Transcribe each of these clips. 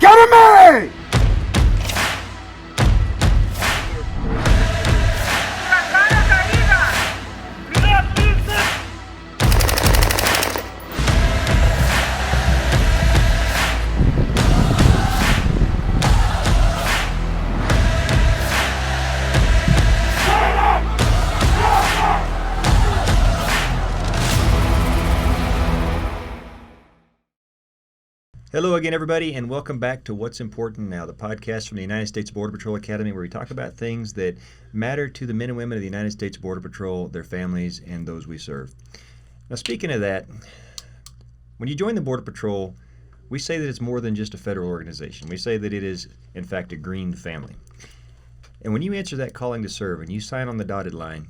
Academy! Hello again, everybody, and welcome back to What's Important Now, the podcast from the United States Border Patrol Academy, where we talk about things that matter to the men and women of the United States Border Patrol, their families, and those we serve. Now, speaking of that, when you join the Border Patrol, we say that it's more than just a federal organization. We say that it is, in fact, a green family. And when you answer that calling to serve and you sign on the dotted line,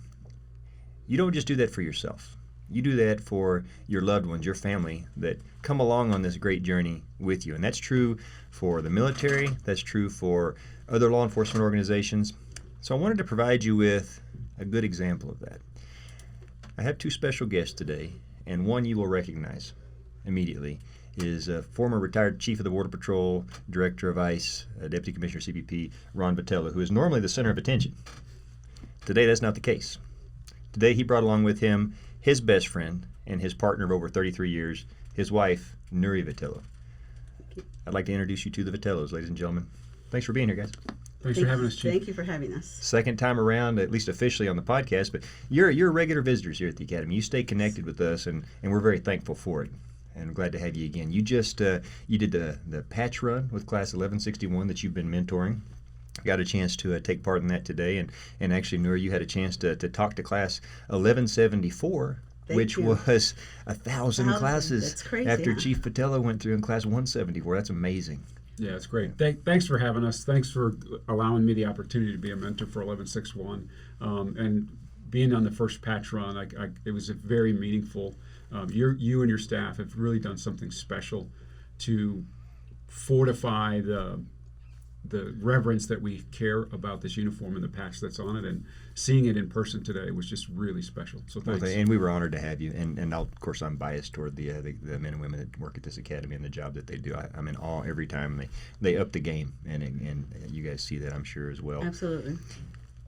you don't just do that for yourself. You do that for your loved ones, your family, that come along on this great journey with you. And that's true for the military. That's true for other law enforcement organizations. So I wanted to provide you with a good example of that. I have two special guests today, and one you will recognize immediately is former retired Chief of the Border Patrol, Director of ICE, Deputy Commissioner CBP, Ronald Vitiello, who is normally the center of attention. Today, that's not the case. Today, he brought along with him his best friend and his partner of over 33 years, his wife, Nuri Vitello. I'd like to introduce you to the Vitellos, ladies and gentlemen. Thanks for being here, guys. Thanks for having us, Chief. Thank you for having us. Second time around, at least officially on the podcast, but you're regular visitors here at the Academy. You stay connected with us, and we're very thankful for it. And I'm glad to have you again. You just you did the patch run with Class 1161 that you've been mentoring. Got a chance to take part in that today, and actually, Nuri, you had a chance to talk to Class 1174, which was 1,000 classes. That's crazy, after huh? Chief Vitello went through in Class 174. That's amazing. Yeah, it's great. Thanks for having us. Thanks for allowing me the opportunity to be a mentor for 1161. And being on the first patch run, it was very meaningful. You and your staff have really done something special to fortify the reverence that we care about this uniform and the patch that's on it, and seeing it in person today was just really special. So thanks. Well, and we were honored to have you. And of course, I'm biased toward the men and women that work at this academy and the job that they do. I'm in awe every time they up the game, and you guys see that, I'm sure, as well. Absolutely.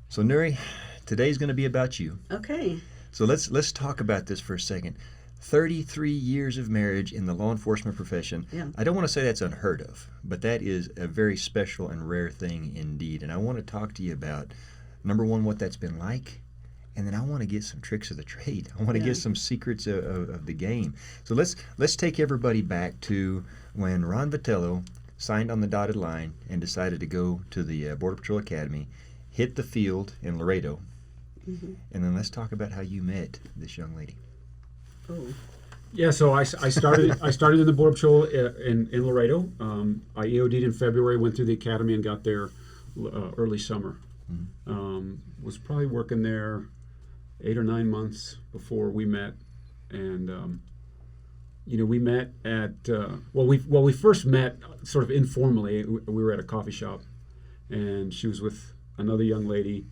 So Nuri, today's going to be about you. Okay. So let's talk about this for a second. 33 years of marriage in the law enforcement profession. Yeah. I don't want to say that's unheard of, but that is a very special and rare thing indeed. And I want to talk to you about, number one, what that's been like, and then I want to get some tricks of the trade. I want to get some secrets of the game. So let's take everybody back to when Ron Vitiello signed on the dotted line and decided to go to the Border Patrol Academy, hit the field in Laredo, and then let's talk about how you met this young lady. Oh. Yeah, so I started in the Border Patrol in Laredo. I EOD'd in February, went through the academy and got there early summer. Was probably working there 8 or 9 months before we met, and we met at we first met sort of informally. We were at a coffee shop, and she was with another young lady,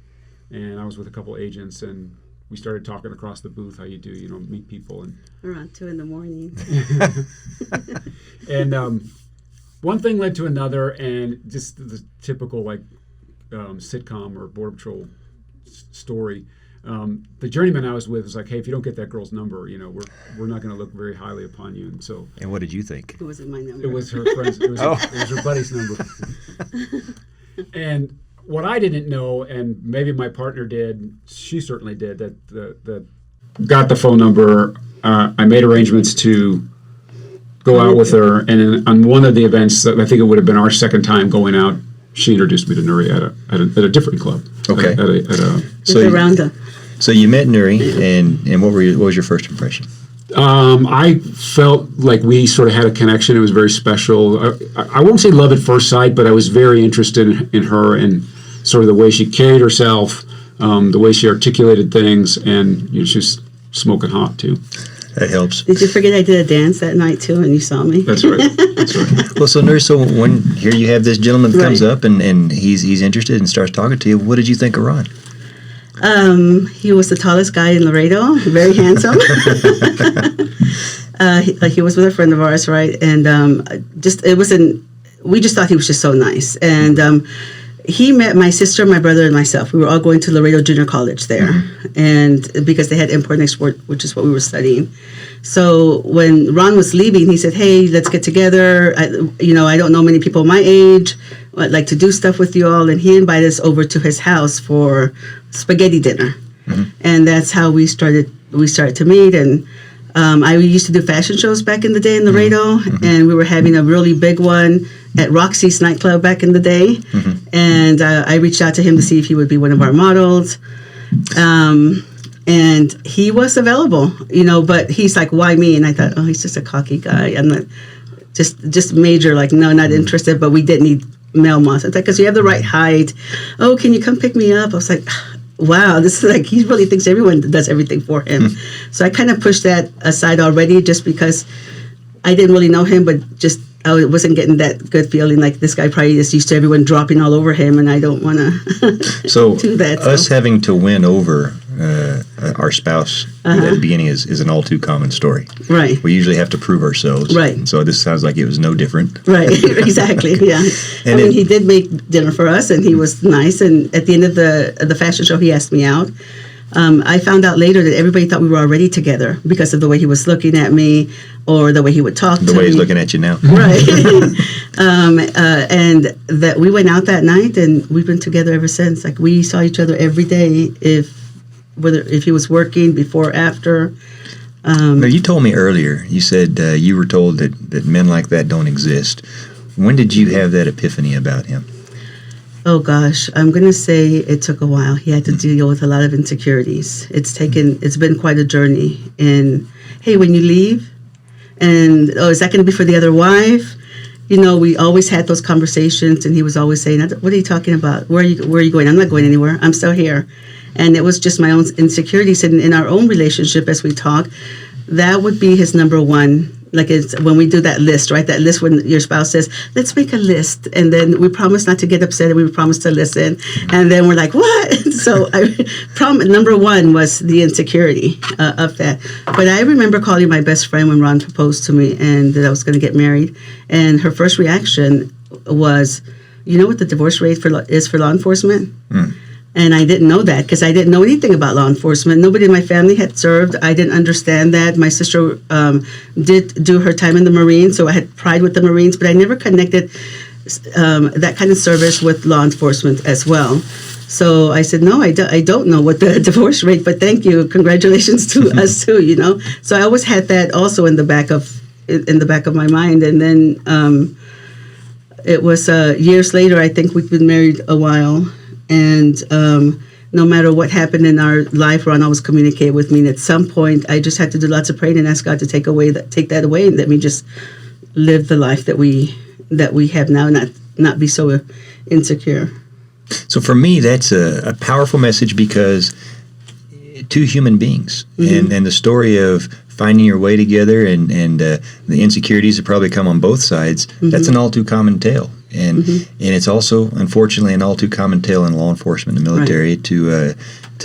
and I was with a couple agents, and we started talking across the booth, how you do, meet people. And around 2 a.m. And one thing led to another, and just the typical sitcom or Border Patrol story. The journeyman I was with was like, hey, if you don't get that girl's number, we're not going to look very highly upon you. And so. And what did you think? It wasn't my number. It was her friend's. It was her buddy's number. And what I didn't know, and maybe my partner did, she certainly did, that got the phone number. I made arrangements to go out with her, and on one of the events, I think it would have been our second time going out, she introduced me to Nuri at a different club. Okay. So you met Nuri, and what was your first impression? I felt like we sort of had a connection. It was very special. I won't say love at first sight, but I was very interested in her and sort of the way she carried herself, the way she articulated things, and she was smoking hot too. That helps. Did you forget I did a dance that night too, and you saw me? That's right. That's right. Well, so Nuri, when here you have this gentleman that comes up and he's interested and starts talking to you, what did you think of Ron? He was the tallest guy in Laredo, very handsome. He was with a friend of ours, right? And it we just thought he was just so nice. And he met my sister, my brother, and myself. We were all going to Laredo Junior College there, and because they had import and export, which is what we were studying. So when Ron was leaving, he said, "Hey, let's get together. I don't know many people my age. I'd like to do stuff with you all." And he invited us over to his house for spaghetti dinner, and that's how we started. We started to meet, and I used to do fashion shows back in the day in Laredo, and we were having a really big one at Roxy's nightclub back in the day. And I reached out to him to see if he would be one of our models. And he was available, but he's like, "Why me?" And I thought, oh, he's just a cocky guy. I'm not just major, like, no, not interested, but we did need male models. It's like, because you have the right height. Oh, can you come pick me up? I was like, wow, this is like, he really thinks everyone does everything for him. So I kind of pushed that aside already just because I didn't really know him, but just I wasn't getting that good feeling like this guy probably is used to everyone dropping all over him, and I don't want to So do that. us having to win over our spouse at the beginning is an all too common story. Right. We usually have to prove ourselves. Right. And so this sounds like it was no different. Right, exactly, yeah. And he did make dinner for us, and he was nice, and at the end of the fashion show, he asked me out. I found out later that everybody thought we were already together because of the way he was looking at me or the way he would talk to me. The way he's looking at you now. Right. And that we went out that night, and we've been together ever since. Like, we saw each other every day, if he was working, before or after. Now, you told me earlier, you said you were told that men like that don't exist. When did you have that epiphany about him? Oh gosh, I'm gonna say it took a while. He had to deal with a lot of insecurities. It's been quite a journey. And hey, when you leave, and is that gonna be for the other wife? We always had those conversations, and he was always saying, "What are you talking about? Where are you going? I'm not going anywhere. I'm still here." And it was just my own insecurities. And in our own relationship, as we talk, that would be his number one. Like, it's when we do that list, right? That list when your spouse says, "Let's make a list," and then we promise not to get upset, and we promise to listen, and then we're like, "What?" So number one was the insecurity of that. But I remember calling my best friend when Ron proposed to me and that I was going to get married, and her first reaction was, "You know what the divorce rate is for law enforcement?" And I didn't know that because I didn't know anything about law enforcement. Nobody in my family had served. I didn't understand that. My sister did do her time in the Marines, so I had pride with the Marines, but I never connected that kind of service with law enforcement as well. So I said, no, I don't know what the divorce rate, but thank you. Congratulations to us too, So I always had that also in the back of my mind. And then it was years later, I think we'd been married a while. And no matter what happened in our life, Ron always communicated with me. And at some point, I just had to do lots of praying and ask God to take that away, and let me just live the life that we have now, not be so insecure. So for me, that's a powerful message because two human beings, and the story of finding your way together and the insecurities that probably come on both sides, that's an all too common tale. And it's also, unfortunately, an all too common tale in law enforcement and military to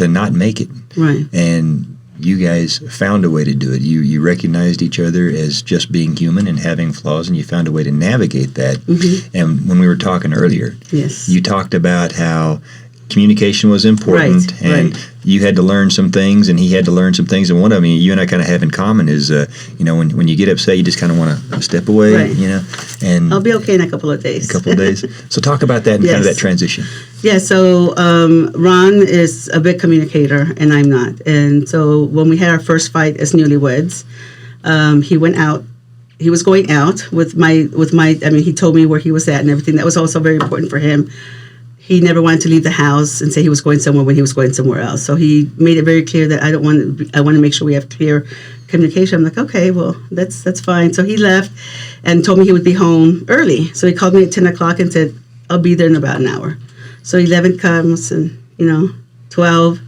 not make it. Right. And you guys found a way to do it. You recognized each other as just being human and having flaws, and you found a way to navigate that. And when we were talking earlier, yes, you talked about how communication was important, and you had to learn some things, and he had to learn some things. And one of them, you and I kind of have in common is, when you get upset, you just kind of want to step away, And I'll be okay in a couple of days. So talk about that and kind of that transition. Yeah. So Ron is a big communicator, and I'm not. And so when we had our first fight as newlyweds, he went out. He was going out with my. I mean, he told me where he was at and everything. That was also very important for him. He never wanted to leave the house and say he was going somewhere when he was going somewhere else. So he made it very clear that I want to make sure we have clear communication. I'm like, okay, well, that's fine. So he left and told me he would be home early. So he called me at 10 o'clock and said, I'll be there in about an hour. So 11 comes and, 12,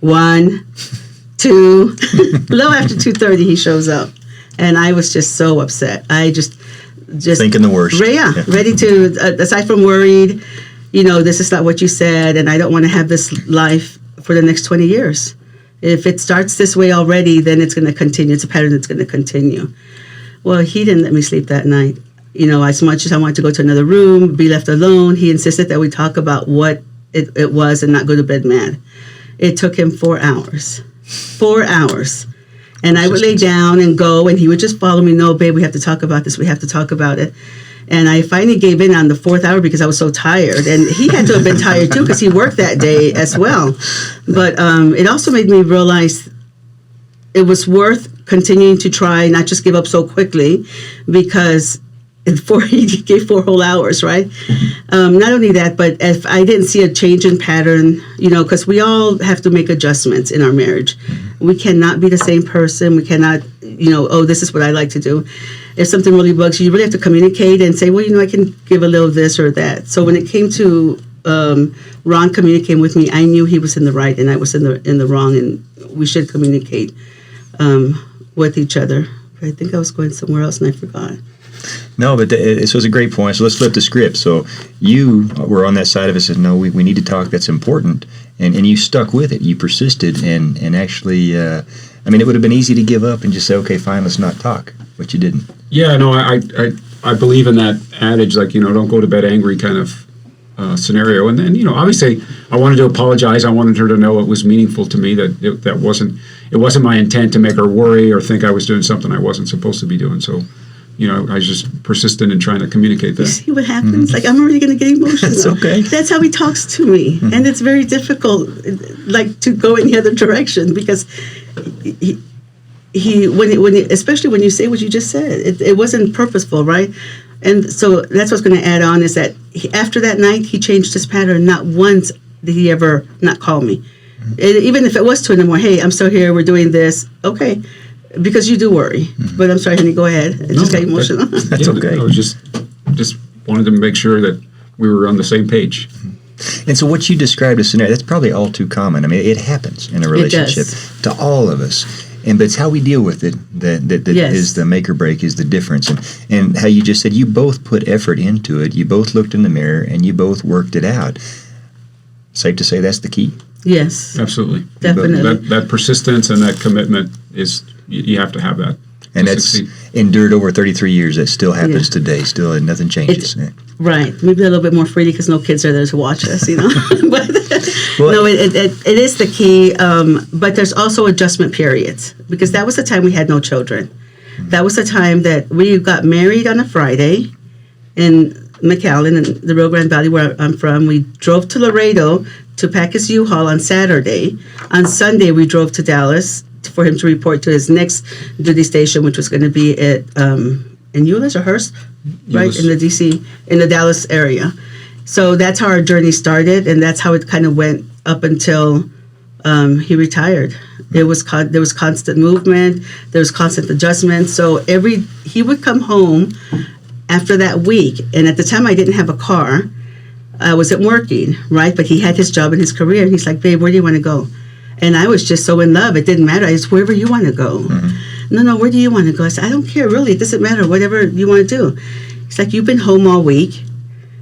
1, 2. A little after 2:30, he shows up. And I was just so upset. I just thinking the worst. Ready to, aside from worried, this is not what you said, and I don't want to have this life for the next 20 years. If it starts this way already, then it's going to continue. It's a pattern that's going to continue. Well, he didn't let me sleep that night. As much as I wanted to go to another room, be left alone, he insisted that we talk about what it was and not go to bed mad. It took him 4 hours. 4 hours. And I would lay down and go, and he would just follow me. No, babe, we have to talk about this. We have to talk about it. And I finally gave in on the 4th hour because I was so tired. And he had to have been tired, too, because he worked that day as well. But it also made me realize it was worth continuing to try, not just give up so quickly, because he gave 4 whole hours, right? Not only that, but if I didn't see a change in pattern, because we all have to make adjustments in our marriage. We cannot be the same person. We cannot, this is what I like to do. If something really bugs you, you really have to communicate and say, well, I can give a little this or that. So when it came to Ron communicating with me, I knew he was in the right and I was in the wrong, and we should communicate with each other. I think I was going somewhere else and I forgot. No, but this was a great point. So let's flip the script. So you were on that side of it, said, no, we need to talk. That's important. And you stuck with it. You persisted. And actually, it would have been easy to give up and just say, okay, fine, let's not talk. But you didn't. Yeah, no, I believe in that adage, like, don't go to bed angry kind of scenario. And then, obviously, I wanted to apologize. I wanted her to know it was meaningful to me, that it wasn't my intent to make her worry or think I was doing something I wasn't supposed to be doing. So, I was just persistent in trying to communicate that. You see what happens? Like, I'm already going to get emotional. That's okay. That's how he talks to me. And it's very difficult, to go in the other direction, because especially when you say what you just said, it wasn't purposeful, right? And so that's what's going to add on, is that after that night, he changed his pattern. Not once did he ever not call me. Even if it was 2 in the morning, hey, I'm still here, we're doing this. Okay. Because you do worry. But I'm sorry, honey, go ahead. I just got emotional. That's okay. I was just wanted to make sure that we were on the same page. And so what you described as scenario, that's probably all too common. I mean, it happens in a relationship to all of us. But it's how we deal with it that Yes. is the make or break, is the difference. And how you just said you both put effort into it. You both looked in the mirror and you both worked it out. Safe to say that's the key? Yes. Absolutely. Definitely. That persistence and that commitment is, you have to have that. And that's endured over 33 years. That still happens today. Still, and nothing changes. Right. Maybe a little bit more freely because no kids are there to watch us, But Well, no, it is the key. But there's also adjustment periods, because that was the time we had no children. That was the time that we got married on a Friday in McAllen, in the Rio Grande Valley, where I'm from. We drove to Laredo to pack his U-Haul on Saturday. On Sunday, we drove to Dallas for him to report to his next duty station, which was going to be at in Euless or Hearst, right, in the Dallas area. So that's how our journey started, and that's how it kind of went up until he retired. There was constant movement, there was constant adjustment. So he would come home after that week, and at the time I didn't have a car. I wasn't working, right? But he had his job and his career, and he's like, babe, where do you want to go? And I was just so in love. It didn't matter. I said, wherever you want to go. No, where do you want to go? I said, I don't care, really. It doesn't matter. Whatever you want to do. He's like, you've been home all week.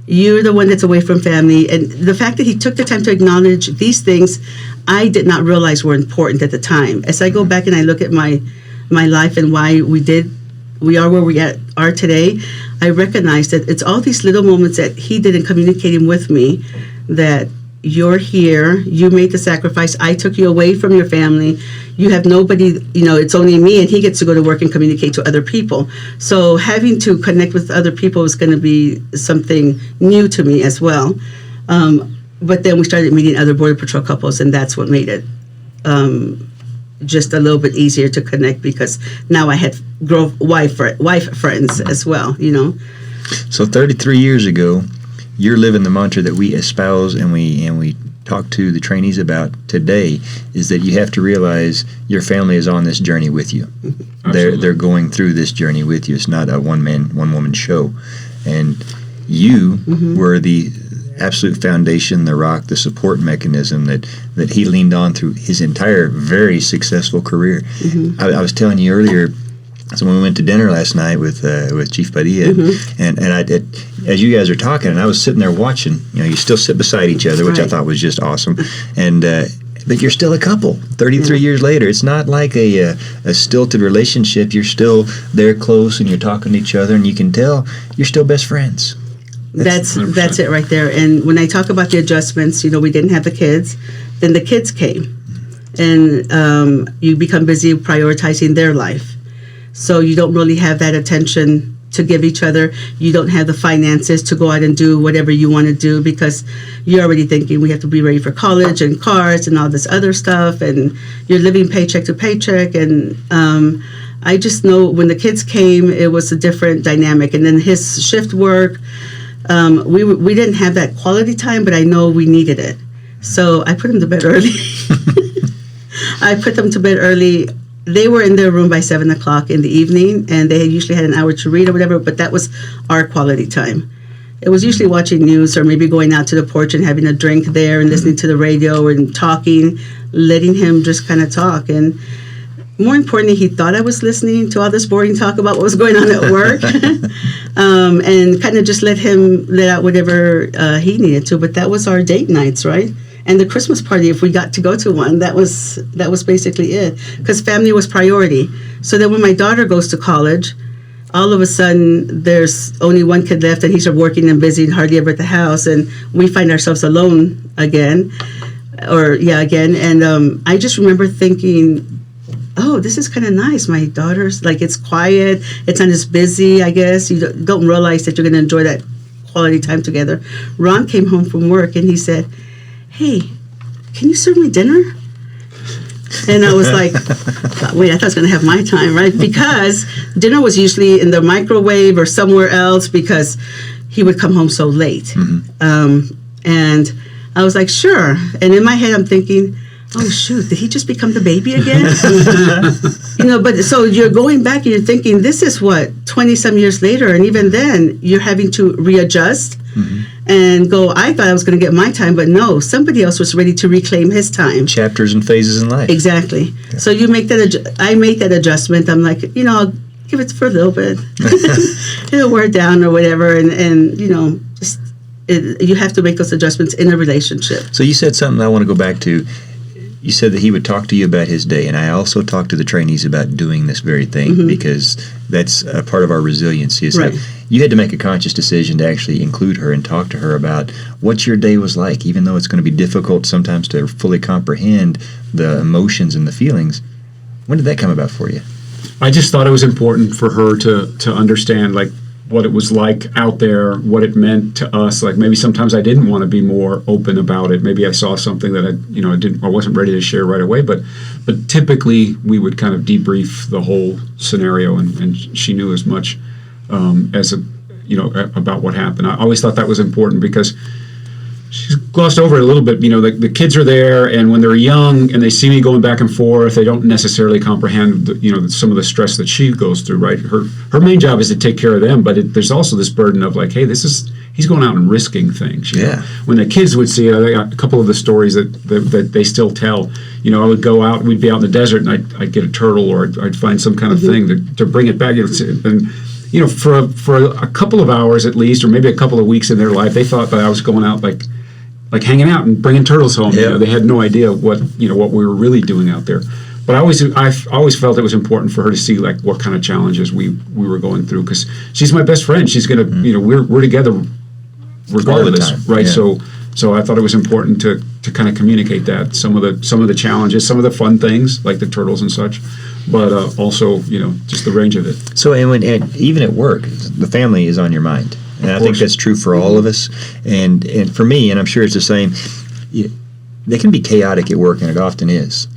You're the one that's away from family. And the fact that he took the time to acknowledge these things, I did not realize were important at the time. As I go back and I look at my life and why we are where we are today, I recognize that it's all these little moments that he did in communicating with me, that you're here, you made the sacrifice, I took you away from your family, you have nobody, it's only me, and he gets to go to work and communicate to other people. So having to connect with other people is going to be something new to me as well. But then we started meeting other Border Patrol couples, and that's what made it just a little bit easier to connect, because now I had wife friends as well, So 33 years ago, you're living the mantra that we espouse and we talk to the trainees about today, is that you have to realize your family is on this journey with you. They're going through this journey with you. It's not a one woman show. And you were the absolute foundation, the rock, the support mechanism that he leaned on through his entire very successful career. I was telling you earlier, so when we went to dinner last night with Chief Padilla, and as you guys are talking, and I was sitting there watching, you still sit beside each other, which I thought was just awesome. And but you're still a couple 33 years later. It's not like a stilted relationship. You're still there close and you're talking to each other, and you can tell you're still best friends. That's it right there. And when I talk about the adjustments, we didn't have the kids. Then the kids came, and you become busy prioritizing their life. So you don't really have that attention to give each other. You don't have the finances to go out and do whatever you want to do because you're already thinking we have to be ready for college and cars and all this other stuff, and you're living paycheck to paycheck. And I just know when the kids came, it was a different dynamic. And then his shift work, we didn't have that quality time, but I know we needed it. So I put him to bed early. I put them to bed early. They were in their room by 7 o'clock in the evening, and they usually had an hour to read or whatever, but that was our quality time. It was usually watching news or maybe going out to the porch and having a drink there and listening to the radio and talking, letting him just kind of talk. And more importantly, he thought I was listening to all this boring talk about what was going on at work, and kind of just let out whatever he needed to. But that was our date nights, right? And the Christmas party, if we got to go to one, that was basically it, because family was priority. So then when my daughter goes to college, all of a sudden there's only one kid left, and he's working and busy and hardly ever at the house, and we find ourselves alone again. And I just remember thinking, oh, this is kind of nice. My daughter's, it's quiet. It's not as busy, I guess. You don't realize that you're going to enjoy that quality time together. Ron came home from work, and he said, hey, can you serve me dinner? And I was like, wait, I thought I was going to have my time, right? Because dinner was usually in the microwave or somewhere else because he would come home so late. And I was like, sure. And in my head, I'm thinking, oh, shoot, did he just become the baby again? But so you're going back and you're thinking, this is 20-some years later. And even then, you're having to readjust and go, I thought I was going to get my time, but no, somebody else was ready to reclaim his time. Chapters and phases in life. Exactly. Yeah. So you make that, I make that adjustment. I'm like, I'll give it for a little bit. It'll wear down or whatever. And you have to make those adjustments in a relationship. So you said something I want to go back to. You said that he would talk to you about his day, and I also talked to the trainees about doing this very thing because that's a part of our resiliency. Is right. That you had to make a conscious decision to actually include her and talk to her about what your day was like, even though it's going to be difficult sometimes to fully comprehend the emotions and the feelings. When did that come about for you? I just thought it was important for her to understand, what it was like out there, what it meant to us. Maybe sometimes I didn't want to be more open about it. Maybe I saw something that I wasn't ready to share right away. But typically we would kind of debrief the whole scenario, and she knew as much about what happened. I always thought that was important because she's glossed over it a little bit. The kids are there, and when they're young and they see me going back and forth, they don't necessarily comprehend, some of the stress that she goes through, right? Her main job is to take care of them, but there's also this burden of hey, he's going out and risking things. Yeah. When the kids would see it, I got a couple of the stories that they still tell. I would go out, we'd be out in the desert, and I'd get a turtle, or I'd find some kind of thing to bring it back. And for a couple of hours at least, or maybe a couple of weeks in their life, they thought that I was going out like hanging out and bringing turtles home. Yeah. They had no idea what we were really doing out there. But I always felt it was important for her to see what kind of challenges we were going through, because she's my best friend. She's gonna we're together regardless, right? Yeah. So I thought it was important to kind of communicate that some of the challenges, some of the fun things like the turtles and such, but also just the range of it. So and even at work, the family is on your mind. And I think that's true for all of us. And for me, and I'm sure it's the same, they can be chaotic at work, and it often is.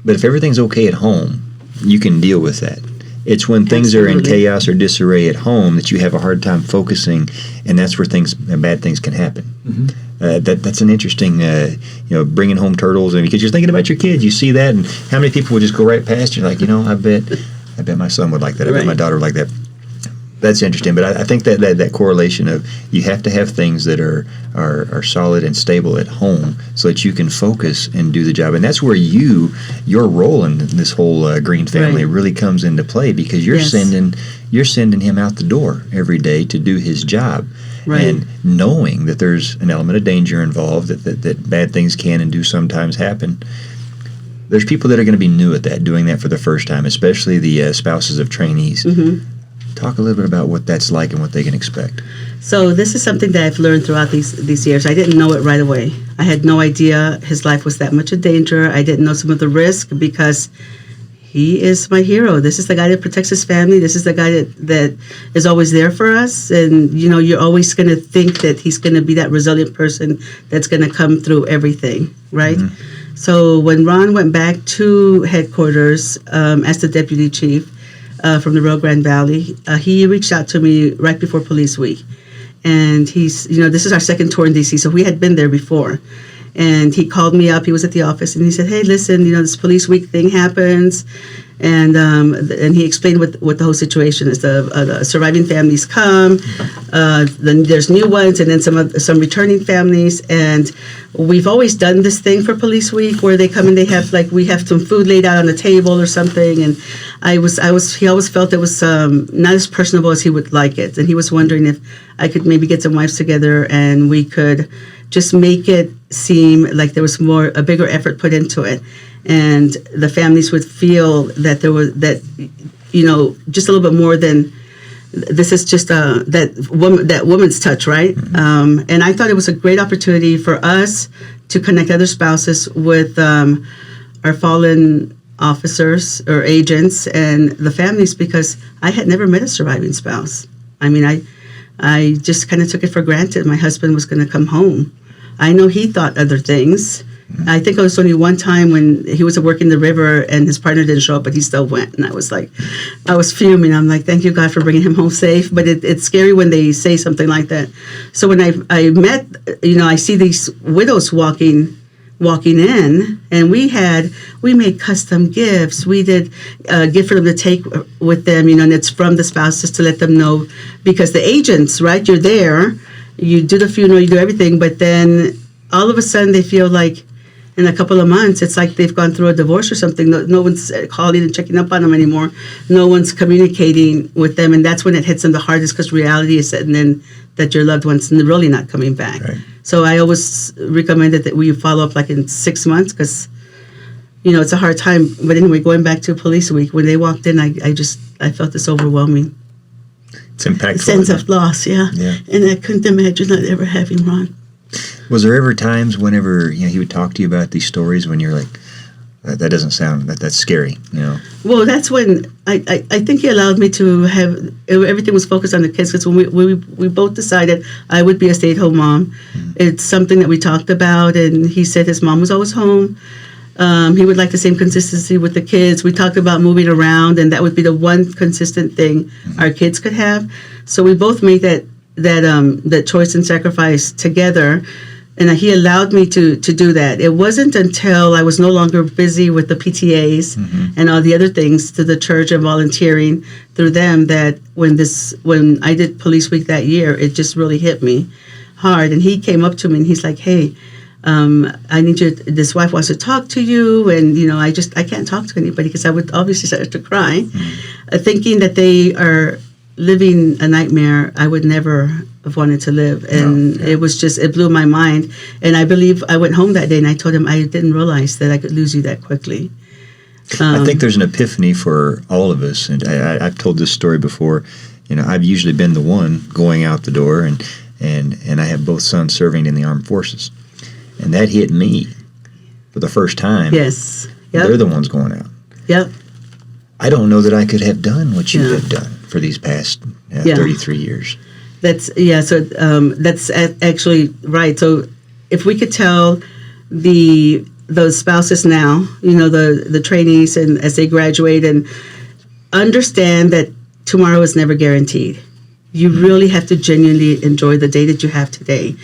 But if everything's okay at home, you can deal with that. It's when things are in chaos or disarray at home that you have a hard time focusing, and that's where bad things can happen. That's an interesting, bringing home turtles, and because you're thinking about your kids, you see that, and how many people would just go right past you, I bet my son would like that. I bet my daughter would like that. That's interesting, but I think that correlation of you have to have things that are solid and stable at home so that you can focus and do the job, and that's where your role in this whole Green family really comes into play, because you're sending him out the door every day to do his job. Right. And knowing that there's an element of danger involved, that bad things can and do sometimes happen. There's people that are going to be new at that, doing that for the first time, especially the spouses of trainees. Mm-hmm. Talk a little bit about what that's like and what they can expect. So this is something that I've learned throughout these years. I didn't know it right away. I had no idea his life was that much in danger. I didn't know some of the risk because he is my hero. This is the guy that protects his family. This is the guy that is always there for us. And, you know, you're always going to think that he's going to be that resilient person that's going to come through everything, right? Mm-hmm. So when Ron went back to headquarters as the deputy chief from the Rio Grande Valley, he reached out to me right before Police Week. And he's, you know, this is our second tour in D.C., so we had been there before. And he called me up. He was at the office, and he said, "Hey, listen, you know, this Police Week thing happens." And he explained what the whole situation is. The surviving families come, then there's new ones, and then some returning families. And we've always done this thing for Police Week where they come and they have, like, we have some food laid out on the table or something. And he always felt it was not as personable as he would like it. And he was wondering if I could maybe get some wives together and we could just make it seem like there was a bigger effort put into it. And the families would feel that there was you know, just a little bit more than this is just that woman's touch, right? Mm-hmm. And I thought it was a great opportunity for us to connect other spouses with our fallen officers or agents and the families, because I had never met a surviving spouse. I mean, I just kind of took it for granted my husband was going to come home. I know he thought other things. I think it was only one time when he was working the river and his partner didn't show up, but he still went. And I was fuming. I'm like, thank you, God, for bringing him home safe. But it's scary when they say something like that. So when I met, you know, I see these widows walking in, and we made custom gifts. We did a gift for them to take with them, you know, and it's from the spouses to let them know, because the agents, right, you're there, you do the funeral, you do everything, but then all of a sudden they feel like in a couple of months, it's like they've gone through a divorce or something. No one's calling and checking up on them anymore. No one's communicating with them, and that's when it hits them the hardest, because reality is setting in that your loved one's really not coming back. Right. So I always recommended that we follow up like in 6 months, because, you know, it's a hard time. But anyway, going back to Police Week, when they walked in, I felt this overwhelming. It's impactful. Sense of loss, yeah. And I couldn't imagine not ever having Ron. Was there ever times whenever, you know, he would talk to you about these stories when you're like, that doesn't sound, that's scary, you know? Well, that's when I think he allowed me to have, everything was focused on the kids, because when we both decided I would be a stay-at-home mom. Mm-hmm. It's something that we talked about, and he said his mom was always home. He would like the same consistency with the kids. We talked about moving around, and that would be the one consistent thing mm-hmm. our kids could have. So we both made that choice and sacrifice together. And he allowed me to do that. It wasn't until I was no longer busy with the PTAs mm-hmm. and all the other things to the church and volunteering through them that when I did Police Week that year, it just really hit me hard. And he came up to me and he's like, "Hey, I need you. This wife wants to talk to you." And, you know, I can't talk to anybody, because I would obviously start to cry, mm-hmm. Thinking that they are living a nightmare I would never have wanted to live. And it blew my mind. And I believe I went home that day and I told him I didn't realize that I could lose you that quickly. I think there's an epiphany for all of us. And I've told this story before. You know, I've usually been the one going out the door, and I have both sons serving in the armed forces. And that hit me for the first time. Yes. Yep. They're the ones going out. Yep. I don't know that I could have done what you have done for these past 33 years. That's actually right. So if we could tell those spouses now, you know, the trainees, and as they graduate, and understand that tomorrow is never guaranteed. You really have to genuinely enjoy the day that you have today.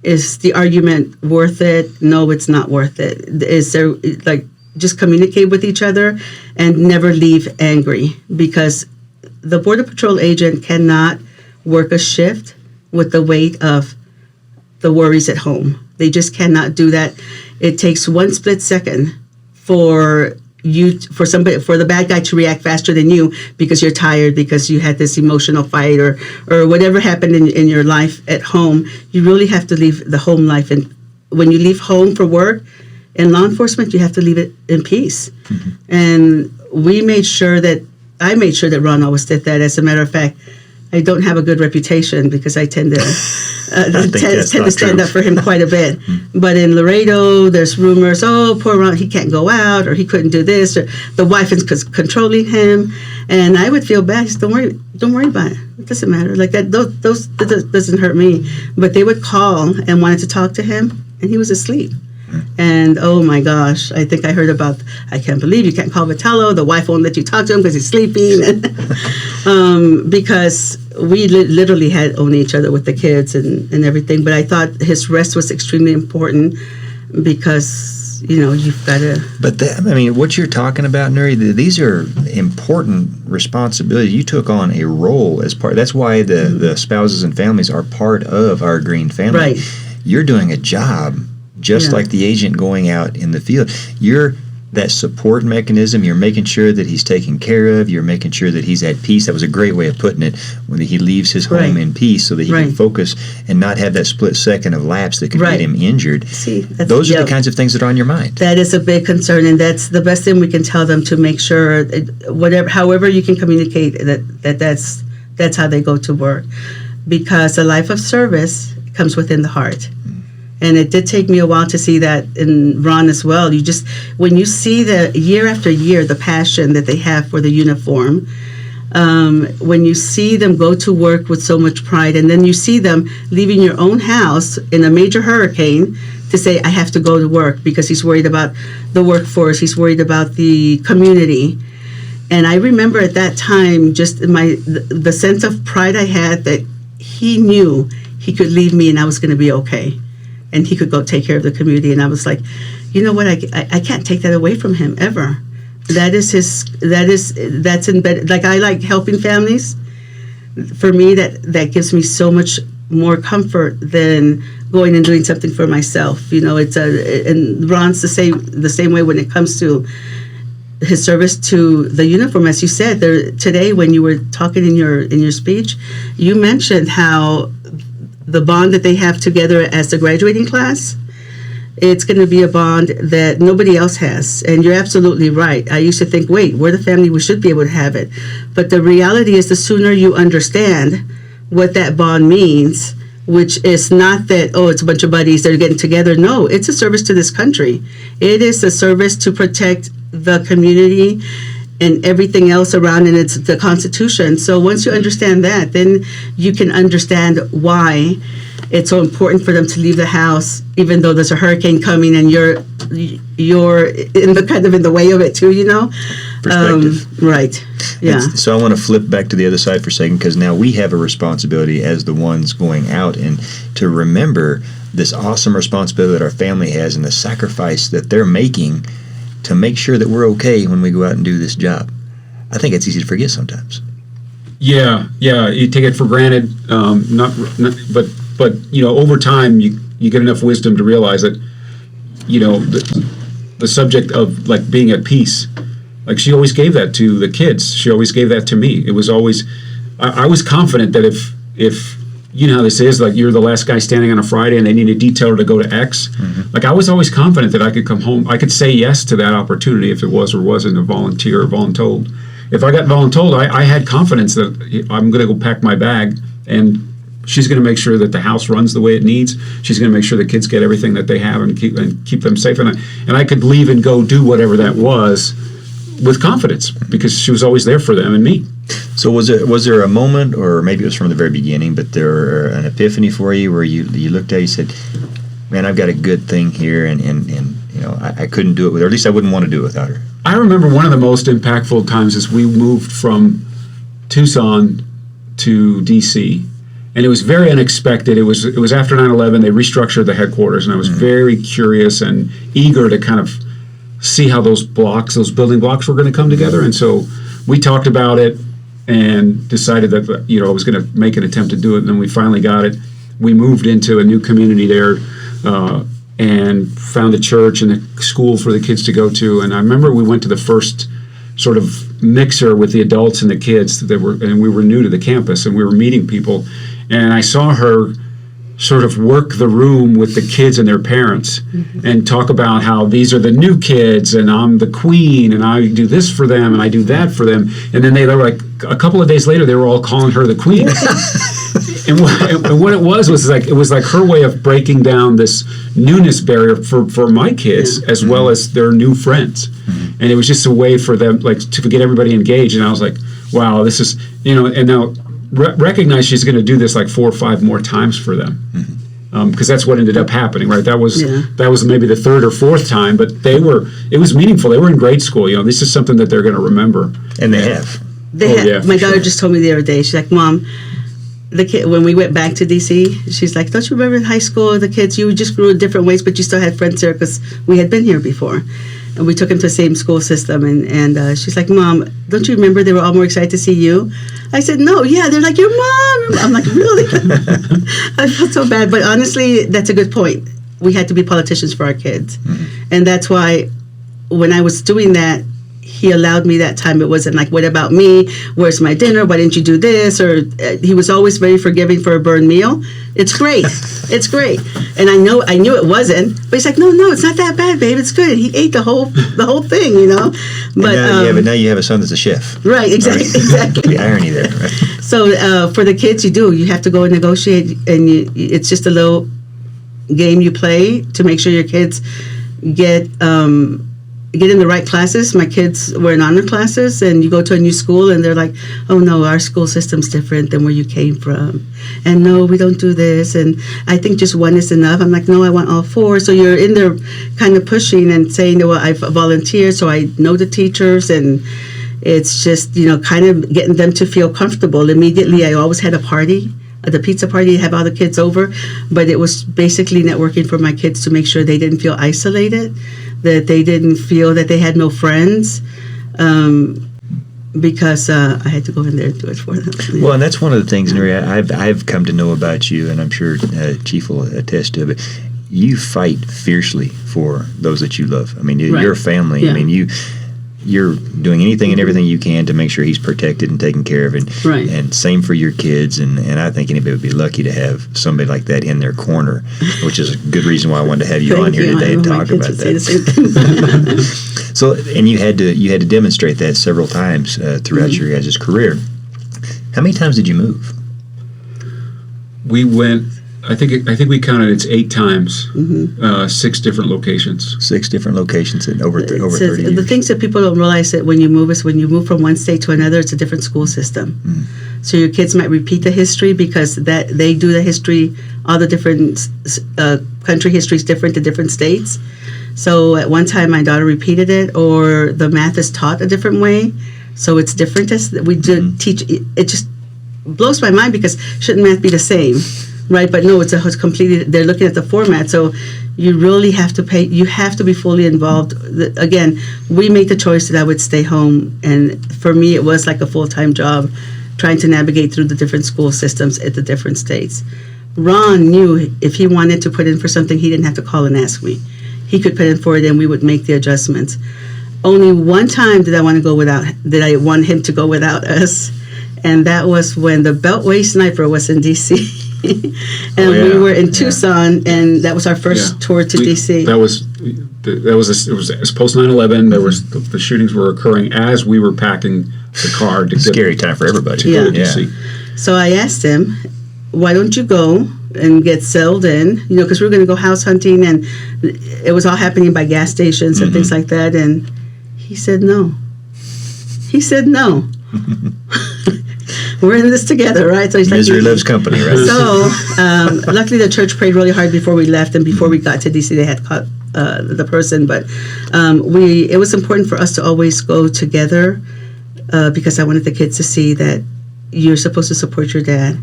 Is the argument worth it? No, it's not worth it. Is there, like, just communicate with each other and never leave angry, because the Border Patrol agent cannot work a shift with the weight of the worries at home. They just cannot do that. It takes one split second for for the bad guy to react faster than you because you're tired, because you had this emotional fight or whatever happened in your life at home. You really have to leave the home life, and when you leave home for work in law enforcement, you have to leave it in peace. Mm-hmm. And I made sure that Ron always did that. As a matter of fact, I don't have a good reputation because I tend to stand up for him quite a bit. But in Laredo, there's rumors, oh, poor Ron, he can't go out, or he couldn't do this, or the wife is controlling him. And I would feel bad. Don't worry about it. It doesn't matter. Like that doesn't hurt me. But they would call and wanted to talk to him, and he was asleep. And oh my gosh, I think I heard about, I can't believe you can't call Vitello. The wife won't let you talk to him because he's sleeping. Because we literally had owned each other with the kids and everything. But I thought his rest was extremely important because, you've got to. But what you're talking about, Nuri, these are important responsibilities. You took on a role as part. That's why the spouses and families are part of our green family. Right. You're doing a job. Just like the agent going out in the field. You're that support mechanism. You're making sure that he's taken care of. You're making sure that he's at peace. That was a great way of putting it, when he leaves his home in peace so that he can focus and not have that split second of lapse that could get him injured. See, those are the kinds of things that are on your mind. That is a big concern, and that's the best thing we can tell them, to make sure, however you can communicate that's how they go to work. Because a life of service comes within the heart. And it did take me a while to see that in Ron as well. When you see the year after year, the passion that they have for the uniform, when you see them go to work with so much pride, and then you see them leaving your own house in a major hurricane to say, I have to go to work, because he's worried about the workforce, he's worried about the community. And I remember at that time, just the sense of pride I had that he knew he could leave me and I was going to be okay. And he could go take care of the community. And I was like, you know what? I can't take that away from him ever. That's embedded. Like, I like helping families. For me, that gives me so much more comfort than going and doing something for myself. And Ron's the same way when it comes to his service to the uniform. As you said today, when you were talking in your speech, you mentioned how the bond that they have together as the graduating class, it's going to be a bond that nobody else has. And you're absolutely right. I used to think, wait, we're the family, we should be able to have it. But the reality is, the sooner you understand what that bond means, which is not that, oh, it's a bunch of buddies that are getting together. No, it's a service to this country. It is a service to protect the community and everything else around, and it's the Constitution. So once you understand that, then you can understand why it's so important for them to leave the house, even though there's a hurricane coming and you're in the way of it too. Perspective. Right. Yeah. So I want to flip back to the other side for a second, because now we have a responsibility as the ones going out, and to remember this awesome responsibility that our family has and the sacrifice that they're making to make sure that we're okay when we go out and do this job. I think it's easy to forget sometimes. Yeah, you take it for granted. But over time, you get enough wisdom to realize that, the subject of like being at peace, like she always gave that to the kids. She always gave that to me. It was always, I was confident that if you know how this is, like you're the last guy standing on a Friday and they need a detailer to go to X. Mm-hmm. Like I was always confident that I could come home. I could say yes to that opportunity if it was or wasn't a volunteer or voluntold. If I got voluntold, I had confidence that I'm going to go pack my bag and she's going to make sure that the house runs the way it needs. She's going to make sure the kids get everything that they have and keep them safe. And I could leave and go do whatever that was with confidence because she was always there for them and me. So was there a moment, or maybe it was from the very beginning, but there an epiphany for you where you looked at it, you said, man, I've got a good thing here, and I couldn't do it with her, or at least I wouldn't want to do it without her. I remember one of the most impactful times is we moved from Tucson to D.C., and it was very unexpected. It was after 9/11. They restructured the headquarters, and I was very curious and eager to kind of see how those building blocks were going to come together. And so we talked about it and decided that I was going to make an attempt to do it. And then we finally got it. We moved into a new community there and found a church and a school for the kids to go to. And I remember we went to the first sort of mixer with the adults and the kids and we were new to the campus and we were meeting people. And I saw her sort of work the room with the kids and their parents and talk about how these are the new kids and I'm the queen and I do this for them and I do that for them. And then they were like, a couple of days later, they were all calling her the queen. And what it was like her way of breaking down this newness barrier for my kids as well as their new friends. And it was just a way for them like to get everybody engaged. And I was like, wow, this is, and now recognize she's going to do this like 4 or 5 more times for them. Because that's what ended up happening, right? That was maybe the 3rd or 4th time, but it was meaningful. They were in grade school. This is something that they're going to remember. And they have. My daughter just told me the other day, she's like, Mom, the kid, when we went back to D.C., she's like, don't you remember in high school, the kids, you just grew in different ways, but you still had friends there because we had been here before. And we took them to the same school system. And she's like, Mom, don't you remember they were all more excited to see you? I said, no, yeah. They're like, your mom. I'm like, really? I felt so bad. But honestly, that's a good point. We had to be politicians for our kids. And that's why when I was doing that, he allowed me that time. It wasn't like, what about me? Where's my dinner? Why didn't you do this? Or he was always very forgiving for a burned meal. It's great. It's great. And I knew it wasn't. But he's like, no, it's not that bad, babe. It's good. He ate the whole thing, But now you have a son that's a chef. Right, exactly. The irony there. Right? So for the kids, you have to go and negotiate, and it's just a little game you play to make sure your kids get in the right classes. My kids were in honor classes, and you go to a new school, and they're like, oh, no, our school system's different than where you came from. And no, we don't do this. And I think just one is enough. I'm like, no, I want all 4. So you're in there kind of pushing and saying, well, I've volunteered, so I know the teachers. And it's just, kind of getting them to feel comfortable. Immediately, I always had a party. The pizza party, have all the kids over. But it was basically networking for my kids to make sure they didn't feel isolated, that they didn't feel that they had no friends, because I had to go in there and do it for them. Well, and that's one of the things, Nuri, I've come to know about you, and I'm sure Chief will attest to it. You fight fiercely for those that you love. I mean, your family. Yeah. I mean, you're doing anything and everything you can to make sure he's protected and taken care of. And same for your kids. And I think anybody would be lucky to have somebody like that in their corner, which is a good reason why I wanted to have you on here today and talk about that. So, and you had to demonstrate that several times throughout your guys' career. How many times did you move? We went, I think we counted, it's 8 times, 6 different locations. 6 different locations in over 30 years. The things that people don't realize that when you move is when you move from one state to another, it's a different school system. So your kids might repeat the history because that they do the history, all the different country history is different to different states. So at one time my daughter repeated it, or the math is taught a different way. So it's different as we do teach. It just blows my mind because shouldn't math be the same? Right, but no, it's completely, they're looking at the format. So you really have to pay, you have to be fully involved. Again, we made the choice that I would stay home. And for me, it was like a full-time job trying to navigate through the different school systems at the different states. Ron knew if he wanted to put in for something, he didn't have to call and ask me. He could put in for it and we would make the adjustments. Only one time did I want him to go without us. And that was when the Beltway Sniper was in D.C. And we were in Tucson, and that was our first tour to D.C. It was post 9/11. There was the shootings were occurring as we were packing the car. Scary time for everybody. To go to D.C. So I asked him, "Why don't you go and get settled in? Because we were going to go house hunting, and it was all happening by gas stations and things like that." And he said no. He said no. We're in this together, right? So he's Misery loves company, right? So luckily the church prayed really hard before we left, and before we got to D.C. they had caught the person. But it was important for us to always go together because I wanted the kids to see that you're supposed to support your dad.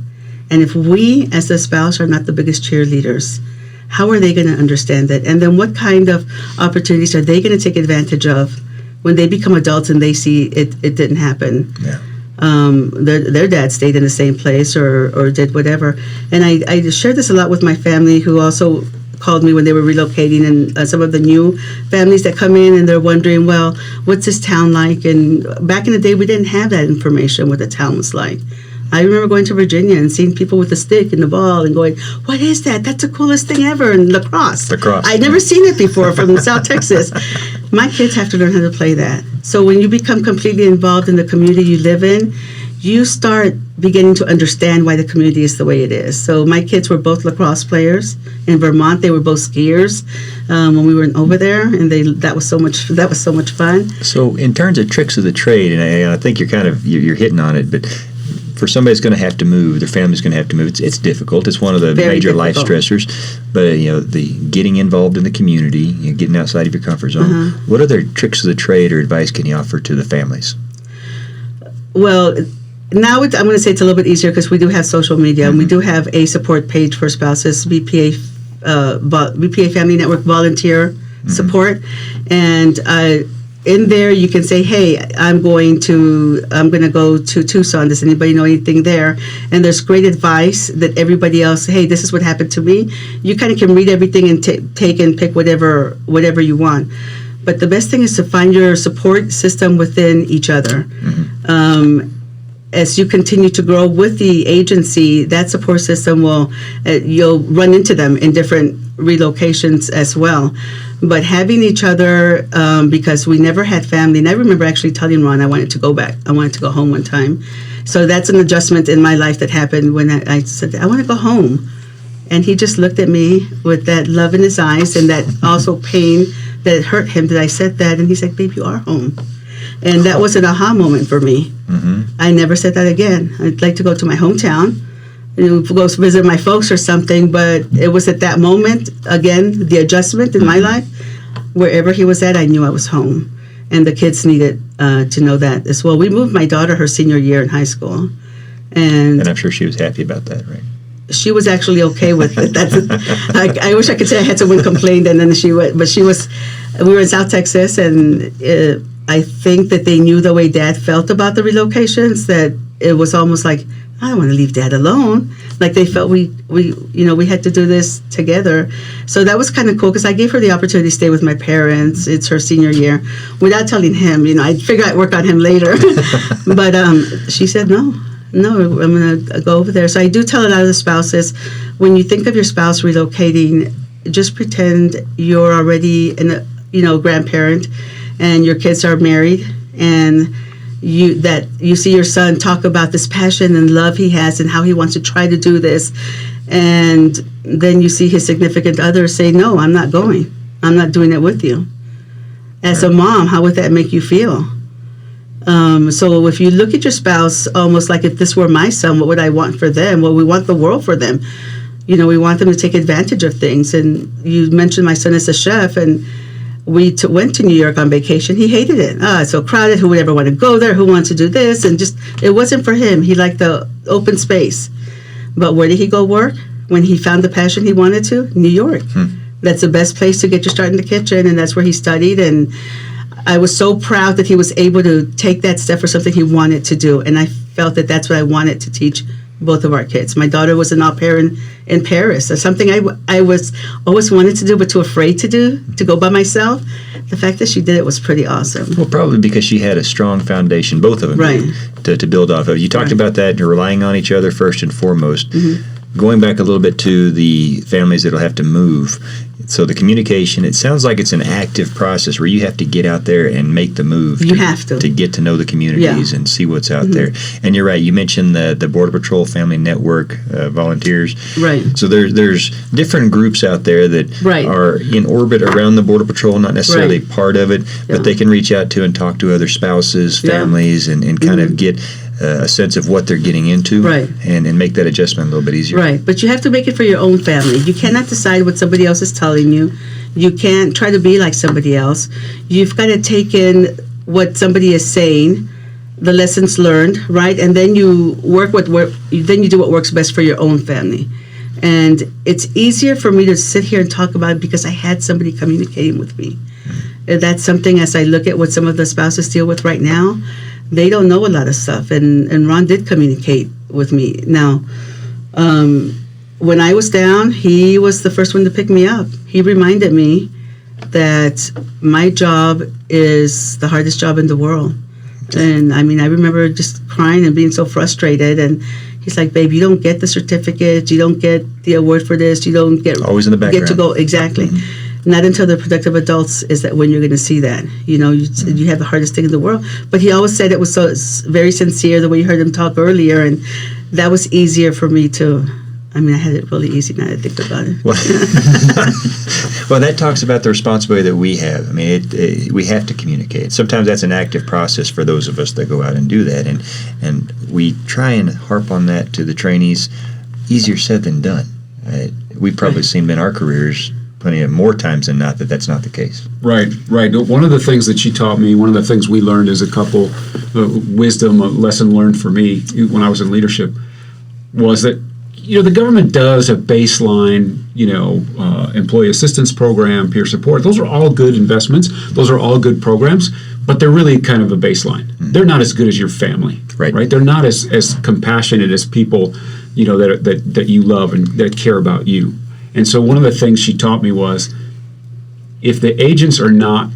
And if we, as the spouse, are not the biggest cheerleaders, how are they going to understand that? And then what kind of opportunities are they going to take advantage of when they become adults and they see it didn't happen? Yeah. Their dad stayed in the same place or did whatever. And I shared this a lot with my family, who also called me when they were relocating, and some of the new families that come in, and they're wondering, well, what's this town like? And back in the day, we didn't have that information, what the town was like. I remember going to Virginia and seeing people with the stick and the ball and going, what is that? That's the coolest thing ever. And lacrosse. I'd never seen it before from South Texas. My kids have to learn how to play that. So when you become completely involved in the community you live in, you start beginning to understand why the community is the way it is. So my kids were both lacrosse players in Vermont. They were both skiers when we were over there, and that was so much fun. So in terms of tricks of the trade, and I think you're hitting on it, but for somebody that's going to have to move, their family's going to have to move. It's difficult. It's one of the Very major difficult. life stressors. But the getting involved in the community, getting outside of your comfort zone. What other tricks of the trade or advice can you offer to the families? Well, now I'm going to say it's a little bit easier because we do have social media, and we do have a support page for spouses, BPA Family Network volunteer support, and in there you can say, hey, I'm going to go to Tucson. Does anybody know anything there? And there's great advice that everybody else, hey, this is what happened to me. You kind of can read everything and take and pick whatever you want. But the best thing is to find your support system within each other. As you continue to grow with the agency, that support system you'll run into them in different relocations as well. But having each other, because we never had family, and I remember actually telling Ron I wanted to go back. I wanted to go home one time. So that's an adjustment in my life that happened when I said, I want to go home. And he just looked at me with that love in his eyes and that also pain that hurt him that I said that. And he's like, babe, you are home. And that was an aha moment for me. I never said that again. I'd like to go to my hometown, go visit my folks or something, but it was at that moment, again, the adjustment in my life, wherever he was at, I knew I was home. And the kids needed to know that as well. We moved my daughter her senior year in high school. And I'm sure she was happy about that, right? She was actually okay with it. I wish I could say I had someone complain, and then we were in South Texas, and I think that they knew the way Dad felt about the relocations, that it was almost like, I don't want to leave Dad alone. Like they felt we had to do this together. So that was kind of cool because I gave her the opportunity to stay with my parents. It's her senior year, without telling him. I'd figure I'd work on him later. But she said no, I'm going to go over there. So I do tell a lot of the spouses, when you think of your spouse relocating, just pretend you're already a grandparent and your kids are married, and you see your son talk about this passion and love he has and how he wants to try to do this, and then you see his significant other say, no, I'm not going. I'm not doing it with you. As a mom, how would that make you feel? So if you look at your spouse almost like, if this were my son, what would I want for them? Well, we want the world for them. We want them to take advantage of things. And you mentioned my son is a chef, and we went to New York on vacation. He hated it. It's so crowded. Who would ever want to go there? Who wants to do this? And just, it wasn't for him. He liked the open space. But where did he go work when he found the passion he wanted to? New York. That's the best place to get your start in the kitchen, and that's where he studied. And I was so proud that he was able to take that step for something he wanted to do. And I felt that that's what I wanted to teach both of our kids. My daughter was an au pair in Paris. That's something I was always wanted to do, but too afraid to do, to go by myself. The fact that she did it was pretty awesome. Well, probably because she had a strong foundation, both of them, right, to build off of. You talked about that, and you're relying on each other first and foremost. Going back a little bit to the families that'll have to move. So the communication, it sounds like it's an active process where you have to get out there and make the move. You have to get to know the communities and see what's out there. And you're right. You mentioned the Border Patrol Family Network volunteers. Right. So there's different groups out there that are in orbit around the Border Patrol, not necessarily part of it, but they can reach out to and talk to other spouses, families, and kind of get a sense of what they're getting into, and make that adjustment a little bit easier. Right, but you have to make it for your own family. You cannot decide what somebody else is telling you. You can't try to be like somebody else. You've got to take in what somebody is saying, the lessons learned, right, and then you then you do what works best for your own family. And it's easier for me to sit here and talk about it because I had somebody communicating with me. And that's something, as I look at what some of the spouses deal with right now, they don't know a lot of stuff, and Ron did communicate with me. Now, when I was down, he was the first one to pick me up. He reminded me that my job is the hardest job in the world. And I mean, I remember just crying and being so frustrated. And he's like, babe, you don't get the certificate. You don't get the award for this. You don't get always in the background. Get to go. Exactly. Not until the productive adults is that when you're going to see that. You know, you have the hardest thing in the world. But he always said it was so very sincere, the way you heard him talk earlier. And that was easier for me to, I mean, I had it really easy now that I think about it. Well, that talks about the responsibility that we have. I mean, we have to communicate. Sometimes that's an active process for those of us that go out and do that. And we try and harp on that to the trainees. Easier said than done. We've probably seen in our careers plenty of more times than not that's not the case. Right. One of the things that she taught me, one of the things we learned as a couple, wisdom, a lesson learned for me when I was in leadership, was that, you know, the government does a baseline, employee assistance program, peer support. Those are all good investments. Those are all good programs, but they're really kind of a baseline. They're not as good as your family, right? They're not as compassionate as people, that you love and that care about you. And so one of the things she taught me was, if the agents are not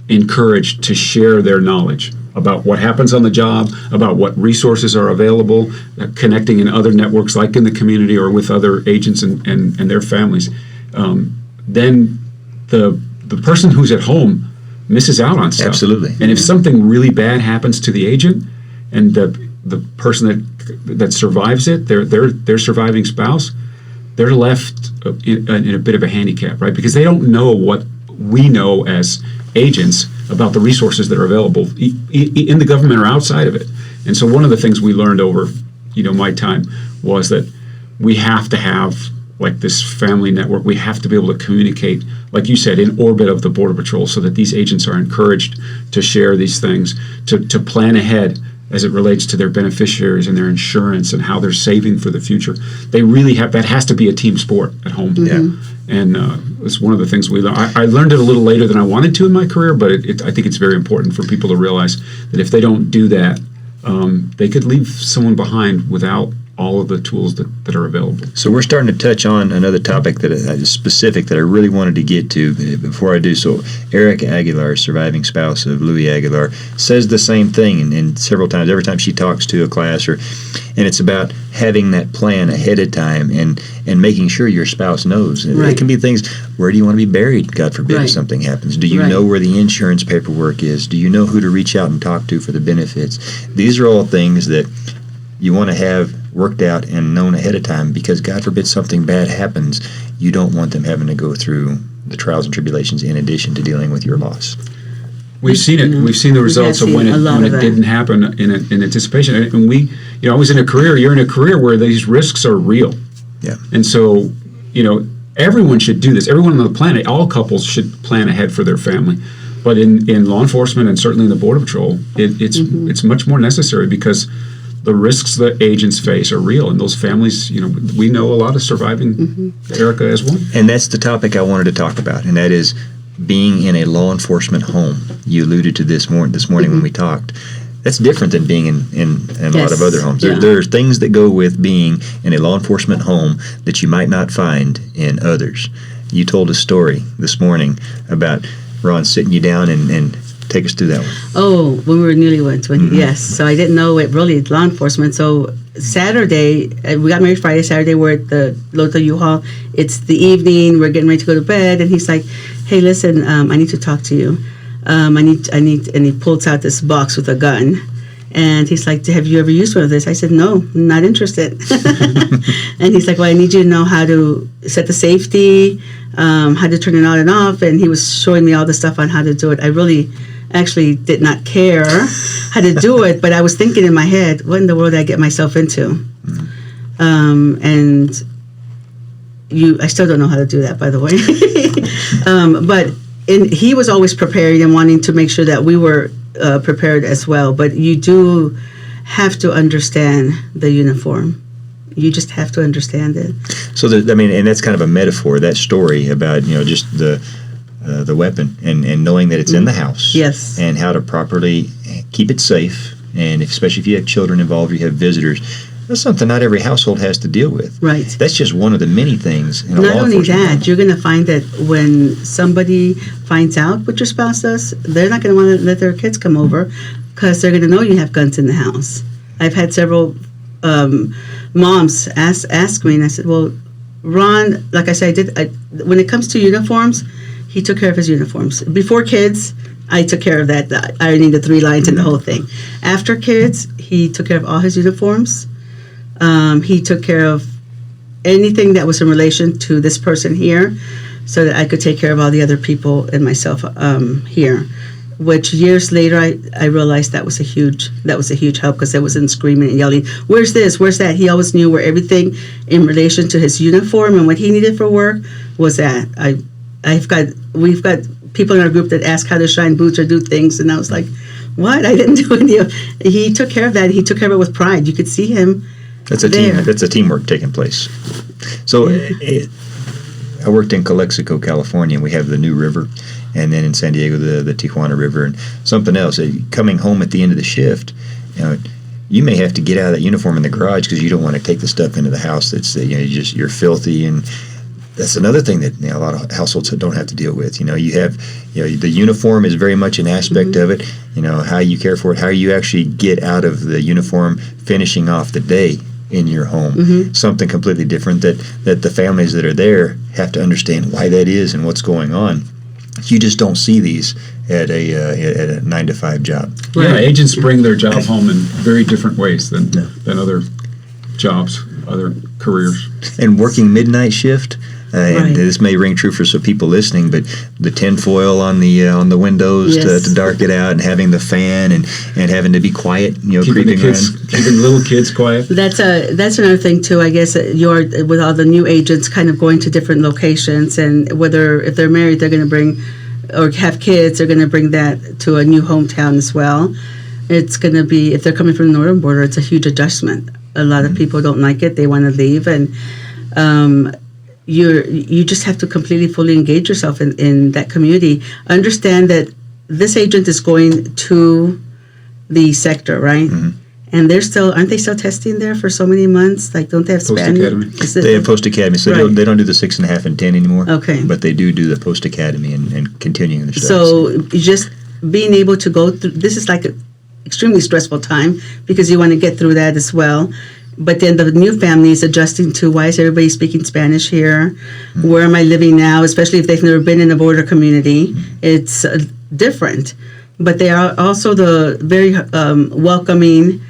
encouraged to share their knowledge about what happens on the job, about what resources are available, connecting in other networks like in the community or with other agents and their families, then the person who's at home misses out on stuff. Absolutely. And if something really bad happens to the agent and the person that survives it, their surviving spouse, they're left in a bit of a handicap, right? Because they don't know what we know as agents about the resources that are available in the government or outside of it. And so one of the things we learned over, my time was that we have to have like this family network. We have to be able to communicate, like you said, in orbit of the Border Patrol, so that these agents are encouraged to share these things, to plan ahead as it relates to their beneficiaries and their insurance and how they're saving for the future. They really have, that has to be a team sport at home. Yeah. And it's one of the things we learned. I learned it a little later than I wanted to in my career, but I think it's very important for people to realize that if they don't do that, they could leave someone behind without all of the tools that are available. So we're starting to touch on another topic that is specific that I really wanted to get to before I do. So Eric Aguilar, surviving spouse of Louis Aguilar, says the same thing and several times, every time she talks to a class, and it's about having that plan ahead of time and making sure your spouse knows. Right. It can be things, where do you want to be buried, God forbid, Right. if something happens? Do you Right. know where the insurance paperwork is? Do you know who to reach out and talk to for the benefits? These are all things that you want to have worked out and known ahead of time, because God forbid something bad happens, you don't want them having to go through the trials and tribulations in addition to dealing with your loss. We've seen it. We've seen the results of when it that. didn't happen in anticipation. And I was in a career. You're in a career where these risks are real. Yeah. And so, everyone should do this. Everyone on the planet, all couples should plan ahead for their family. But in law enforcement and certainly in the Border Patrol, it's much more necessary, because the risks that agents face are real, and those families, we know a lot of surviving. Erica as one. And that's the topic I wanted to talk about, and that is being in a law enforcement home. You alluded to this morning when we talked. That's different than being in a lot of other homes. Yeah. There are things that go with being in a law enforcement home that you might not find in others. You told a story this morning about Ron sitting you down and take us through that one. Oh, when we were newlyweds, yes. So I didn't know it really law enforcement. So Saturday, we got married Friday. Saturday, we're at the local U-Haul. It's the evening. We're getting ready to go to bed, and he's like, "Hey, listen, I need to talk to you. I need," and he pulls out this box with a gun. And he's like, "Have you ever used one of this?" I said, "No, I'm not interested." And he's like, "Well, I need you to know how to set the safety, how to turn it on and off." And he was showing me all the stuff on how to do it. I really actually did not care how to do it, but I was thinking in my head, what in the world did I get myself into? And I still don't know how to do that, by the way. But he was always prepared and wanting to make sure that we were prepared as well. But you do have to understand the uniform. You just have to understand it. So, and that's kind of a metaphor, that story about, just the weapon and knowing that it's in the house. Yes. And how to properly keep it safe. And especially if you have children involved, you have visitors, That's something not every household has to deal with. Right. That's just one of the many things in a Not law only enforcement that, you're going to find that when somebody finds out what your spouse does, they're not going to want to let their kids come over because they're going to know you have guns in the house. I've had several moms ask me, and I said, well, Ron, like I said, when it comes to uniforms, he took care of his uniforms. Before kids, I took care of that, ironing the 3 lines and the whole thing. After kids, he took care of all his uniforms. He took care of anything that was in relation to this person here so that I could take care of all the other people and myself here. Which years later, I realized that was a huge help because I wasn't screaming and yelling, where's this, where's that? He always knew where everything in relation to his uniform and what he needed for work was at. We've got people in our group that ask how to shine boots or do things, and I was like, what? I didn't do any of. He took care of that. He took care of it with pride. You could see him. That's a team. That's a teamwork taking place. So, I worked in Calexico, California. We have the New River, and then in San Diego, the Tijuana River, and something else. Coming home at the end of the shift, you may have to get out of that uniform in the garage because you don't want to take the stuff into the house. That's you're filthy, and that's another thing that a lot of households don't have to deal with. You have the uniform is very much an aspect of it. How you care for it, how you actually get out of the uniform, finishing off the day in your home. Something completely different that the families that are there have to understand why that is and what's going on. You just don't see these at a 9-to-5 job. Right. Yeah, agents bring their job home in very different ways than other jobs, other careers. And working midnight shift, and this may ring true for some people listening, but the tinfoil on the windows to dark it out, and having the fan and having to be quiet, keeping little kids quiet. That's another thing too. I guess you're with all the new agents kind of going to different locations, and if they're married, they're going to bring or have kids, they're going to bring that to a new hometown as well. It's going to be, if they're coming from the northern border, it's a huge adjustment. A lot of people don't like it; they want to leave, and you just have to completely, fully engage yourself in that community. Understand that this agent is going to the sector, right? And aren't they still testing there for so many months? Like, don't they have Spanish? Post-academy. They have post-academy, so they don't do the 6.5 and 10 anymore. Okay. But they do the post-academy and continuing the studies. So just being able to go through, this is like an extremely stressful time because you want to get through that as well. But then the new family is adjusting to, why is everybody speaking Spanish here? Where am I living now? Especially if they've never been in a border community. It's different. But they are also the very welcoming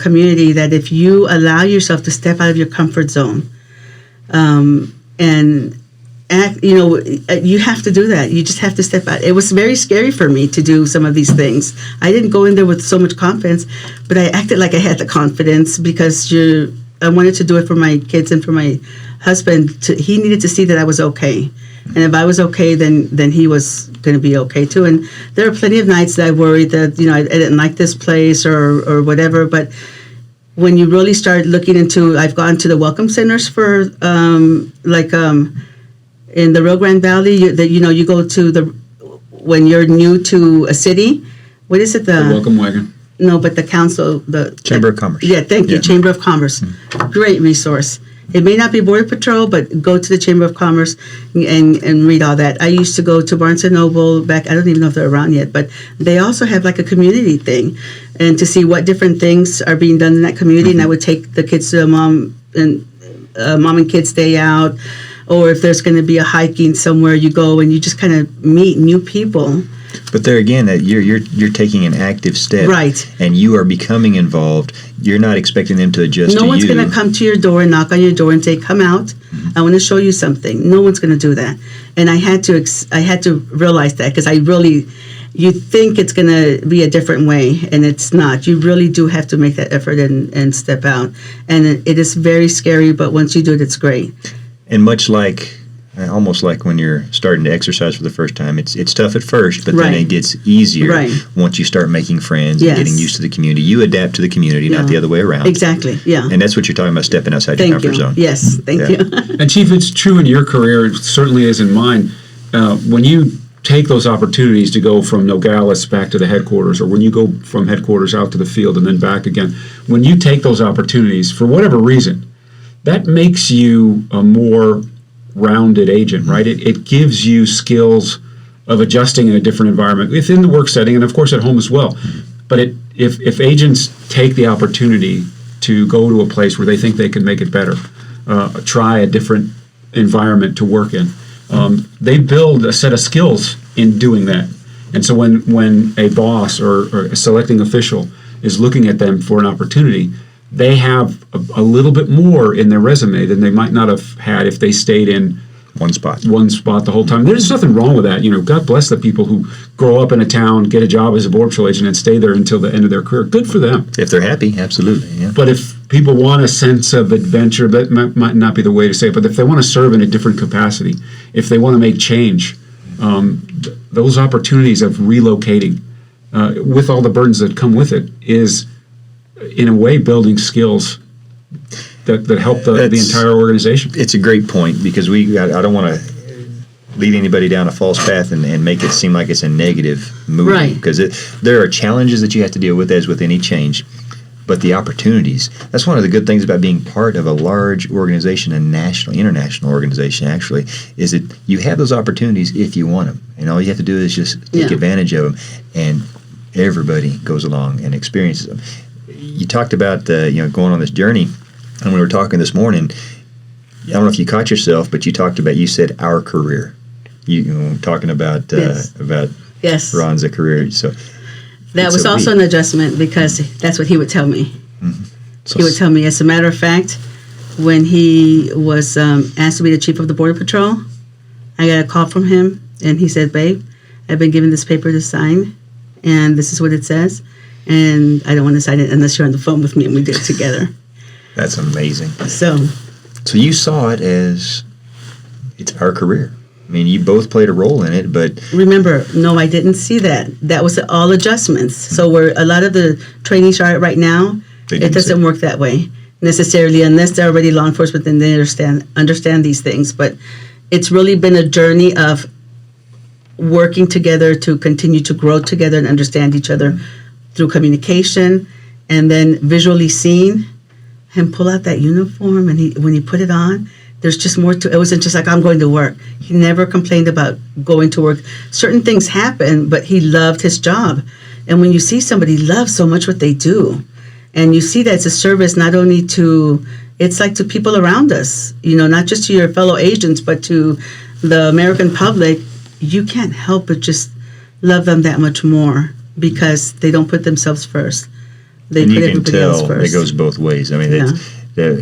community that if you allow yourself to step out of your comfort zone and act, you have to do that. You just have to step out. It was very scary for me to do some of these things. I didn't go in there with so much confidence, but I acted like I had the confidence because I wanted to do it for my kids and for my husband. He needed to see that I was okay. And if I was okay, then he was going to be okay too. And there are plenty of nights that I worried that, I didn't like this place or whatever. But when you really start looking into, I've gone to the welcome centers for in the Rio Grande Valley, you go to when you're new to a city, what is it? The welcome wagon. No, but the council, the Chamber of Commerce. Yeah, thank you, Chamber of Commerce. Great resource. It may not be Border Patrol, but go to the Chamber of Commerce and read all that. I used to go to Barnes & Noble back, I don't even know if they're around yet, but they also have like a community thing, and to see what different things are being done in that community. And I would take the kids to a mom and kids day out, or if there's going to be a hiking somewhere, you go and you just kind of meet new people. But there again, that you're taking an active step, right? And you are becoming involved. You're not expecting them to adjust. No one's going to come to your door and knock on your door and say, "Come out, I want to show you something." No one's going to do that. And I had to realize that, because you think it's going to be a different way, and it's not. You really do have to make that effort and step out. And it is very scary, but once you do it, it's great. And almost like when you're starting to exercise for the first time, it's tough at first, but then it gets easier once you start making friends and getting used to the community. You adapt to the community, not the other way around. Exactly, yeah. And that's what you're talking about, stepping outside your comfort zone. Yes, thank you. And Chief, it's true in your career, it certainly is in mine. When you take those opportunities to go from Nogales back to the headquarters, or when you go from headquarters out to the field and then back again, when you take those opportunities for whatever reason, that makes you a more rounded agent, right? It gives you skills of adjusting in a different environment within the work setting and of course at home as well. But if agents take the opportunity to go to a place where they think they can make it better, try a different environment to work in, they build a set of skills in doing that. And so when a boss or a selecting official is looking at them for an opportunity, they have a little bit more in their resume than they might not have had if they stayed in one spot the whole time. There's nothing wrong with that. God bless the people who grow up in a town, get a job as a Border Patrol agent, and stay there until the end of their career. Good for them. if they're happy. Absolutely, yeah. But if people want a sense of adventure, that might not be the way to say it, but if they want to serve in a different capacity, if they want to make change, those opportunities of relocating with all the burdens that come with it is, in a way, building skills that help the entire organization. It's a great point because I don't want to lead anybody down a false path and make it seem like it's a negative move. Right. Because there are challenges that you have to deal with, as with any change, but the opportunities. That's one of the good things about being part of a large organization, a national, international organization, actually, is that you have those opportunities if you want them. And all you have to do is just take advantage of them. And everybody goes along and experiences them. You talked about going on this journey, and we were talking this morning. I don't know if you caught yourself, but you said our career. Talking about Yes. Ron's career. So That was also an adjustment because that's what he would tell me. Mm-hmm. So He would tell me, as a matter of fact, when he was asked to be the chief of the Border Patrol, I got a call from him, and he said, "Babe, I've been given this paper to sign, and this is what it says, and I don't want to sign it unless you're on the phone with me and we did it together." That's amazing. So you saw it as it's our career. I mean, you both played a role in it, but remember, no, I didn't see that. That was all adjustments. So where a lot of the trainees are at right now, it doesn't work that way necessarily, unless they're already law enforcement and they understand these things. But it's really been a journey of working together to continue to grow together and understand each other through communication, and then visually seeing him pull out that uniform, and when he put it on, there's just more to it. It wasn't just like, I'm going to work. He never complained about going to work. Certain things happen, but he loved his job. And when you see somebody love so much what they do, and you see that it's a service not only to, it's like to people around us, not just to your fellow agents, but to the American public, you can't help but just love them that much more because they don't put themselves first. They and put you can everybody else tell first. it goes both ways. I mean,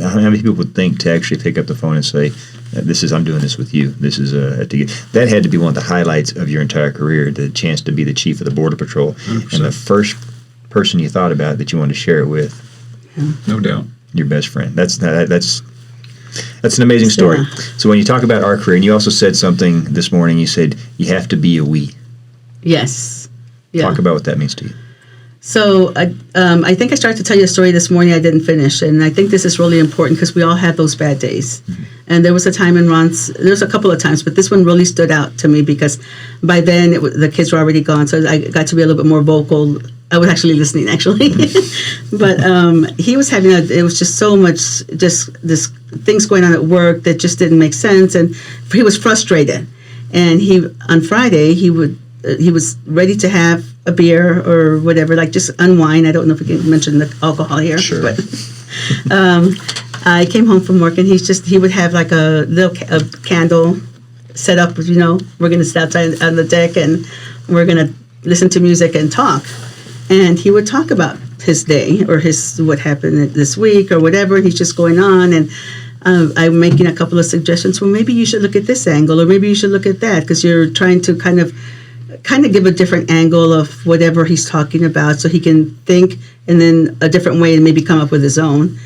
how many people would think to actually pick up the phone and say, I'm doing this with you. This is that had to be one of the highlights of your entire career, the chance to be the chief of the Border Patrol 100%. and the first person you thought about that you wanted to share it with. No doubt. Your best friend. That's an amazing story. Yeah. So when you talk about our career, and you also said something this morning, you said you have to be a we. Yes. Yeah. Talk about what that means to you. So I think I started to tell you a story this morning I didn't finish, and I think this is really important because we all have those bad days. Mm-hmm. And there was a time in Ron's, there's a couple of times, but this one really stood out to me because by then the kids were already gone, so I got to be a little bit more vocal. I was actually listening, actually. But he was having it was just so much, just this things going on at work that just didn't make sense, and he was frustrated. And on Friday, he was ready to have a beer or whatever, like just unwind. I don't know if we can mention the alcohol here. Sure. But I came home from work, and he would have like a candle set up. We're going to sit outside on the deck, and we're going to listen to music and talk. And he would talk about his day or what happened this week or whatever. And he's just going on, and I'm making a couple of suggestions. Well, maybe you should look at this angle, or maybe you should look at that, because you're trying to kind of give a different angle of whatever he's talking about, so he can think and then a different way and maybe come up with his own.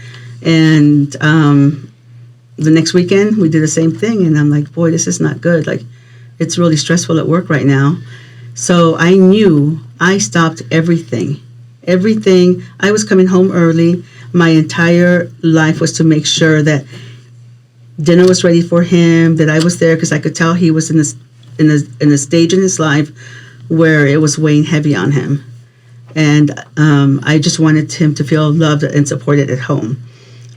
And the next weekend we did the same thing, and I'm like, boy, this is not good. Like, it's really stressful at work right now. So I knew I stopped everything. I was coming home early. My entire life was to make sure that dinner was ready for him, that I was there, because I could tell he was in this in a stage in his life where it was weighing heavy on him, and I just wanted him to feel loved and supported at home.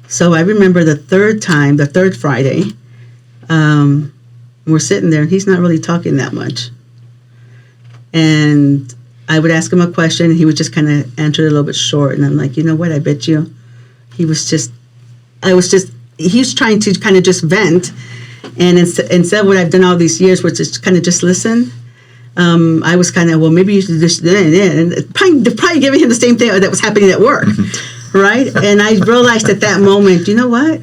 So I remember the third Friday, we're sitting there and he's not really talking that much, and I would ask him a question and he would just kind of answer it a little bit short, and I'm like, you know what? I bet you he was trying to kind of just vent, and instead of what I've done all these years, which is kind of just listen, I was kind of, well, maybe you should just, and probably giving him the same thing that was happening at work, right? And I realized at that moment, you know what?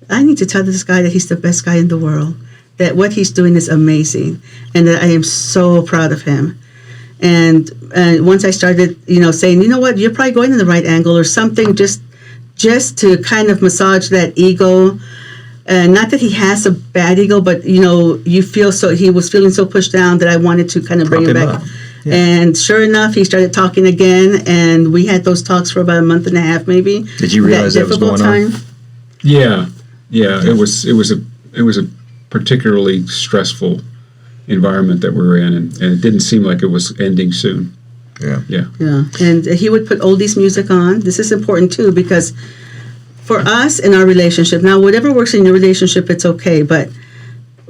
I need to tell this guy that he's the best guy in the world, that what he's doing is amazing, and that I am so proud of him. And once I started, saying, you know what, you're probably going in the right angle or something, just to kind of massage that ego. Not that he has a bad ego, but he was feeling so pushed down that I wanted to kind of bring him back. Yeah. And sure enough, he started talking again, and we had those talks for about a month and a half, maybe. Did you realize that was going on? Yeah. It was a particularly stressful environment that we were in, and it didn't seem like it was ending soon. Yeah. And he would put oldies music on. This is important too, because for us in our relationship, now whatever works in your relationship, it's okay, but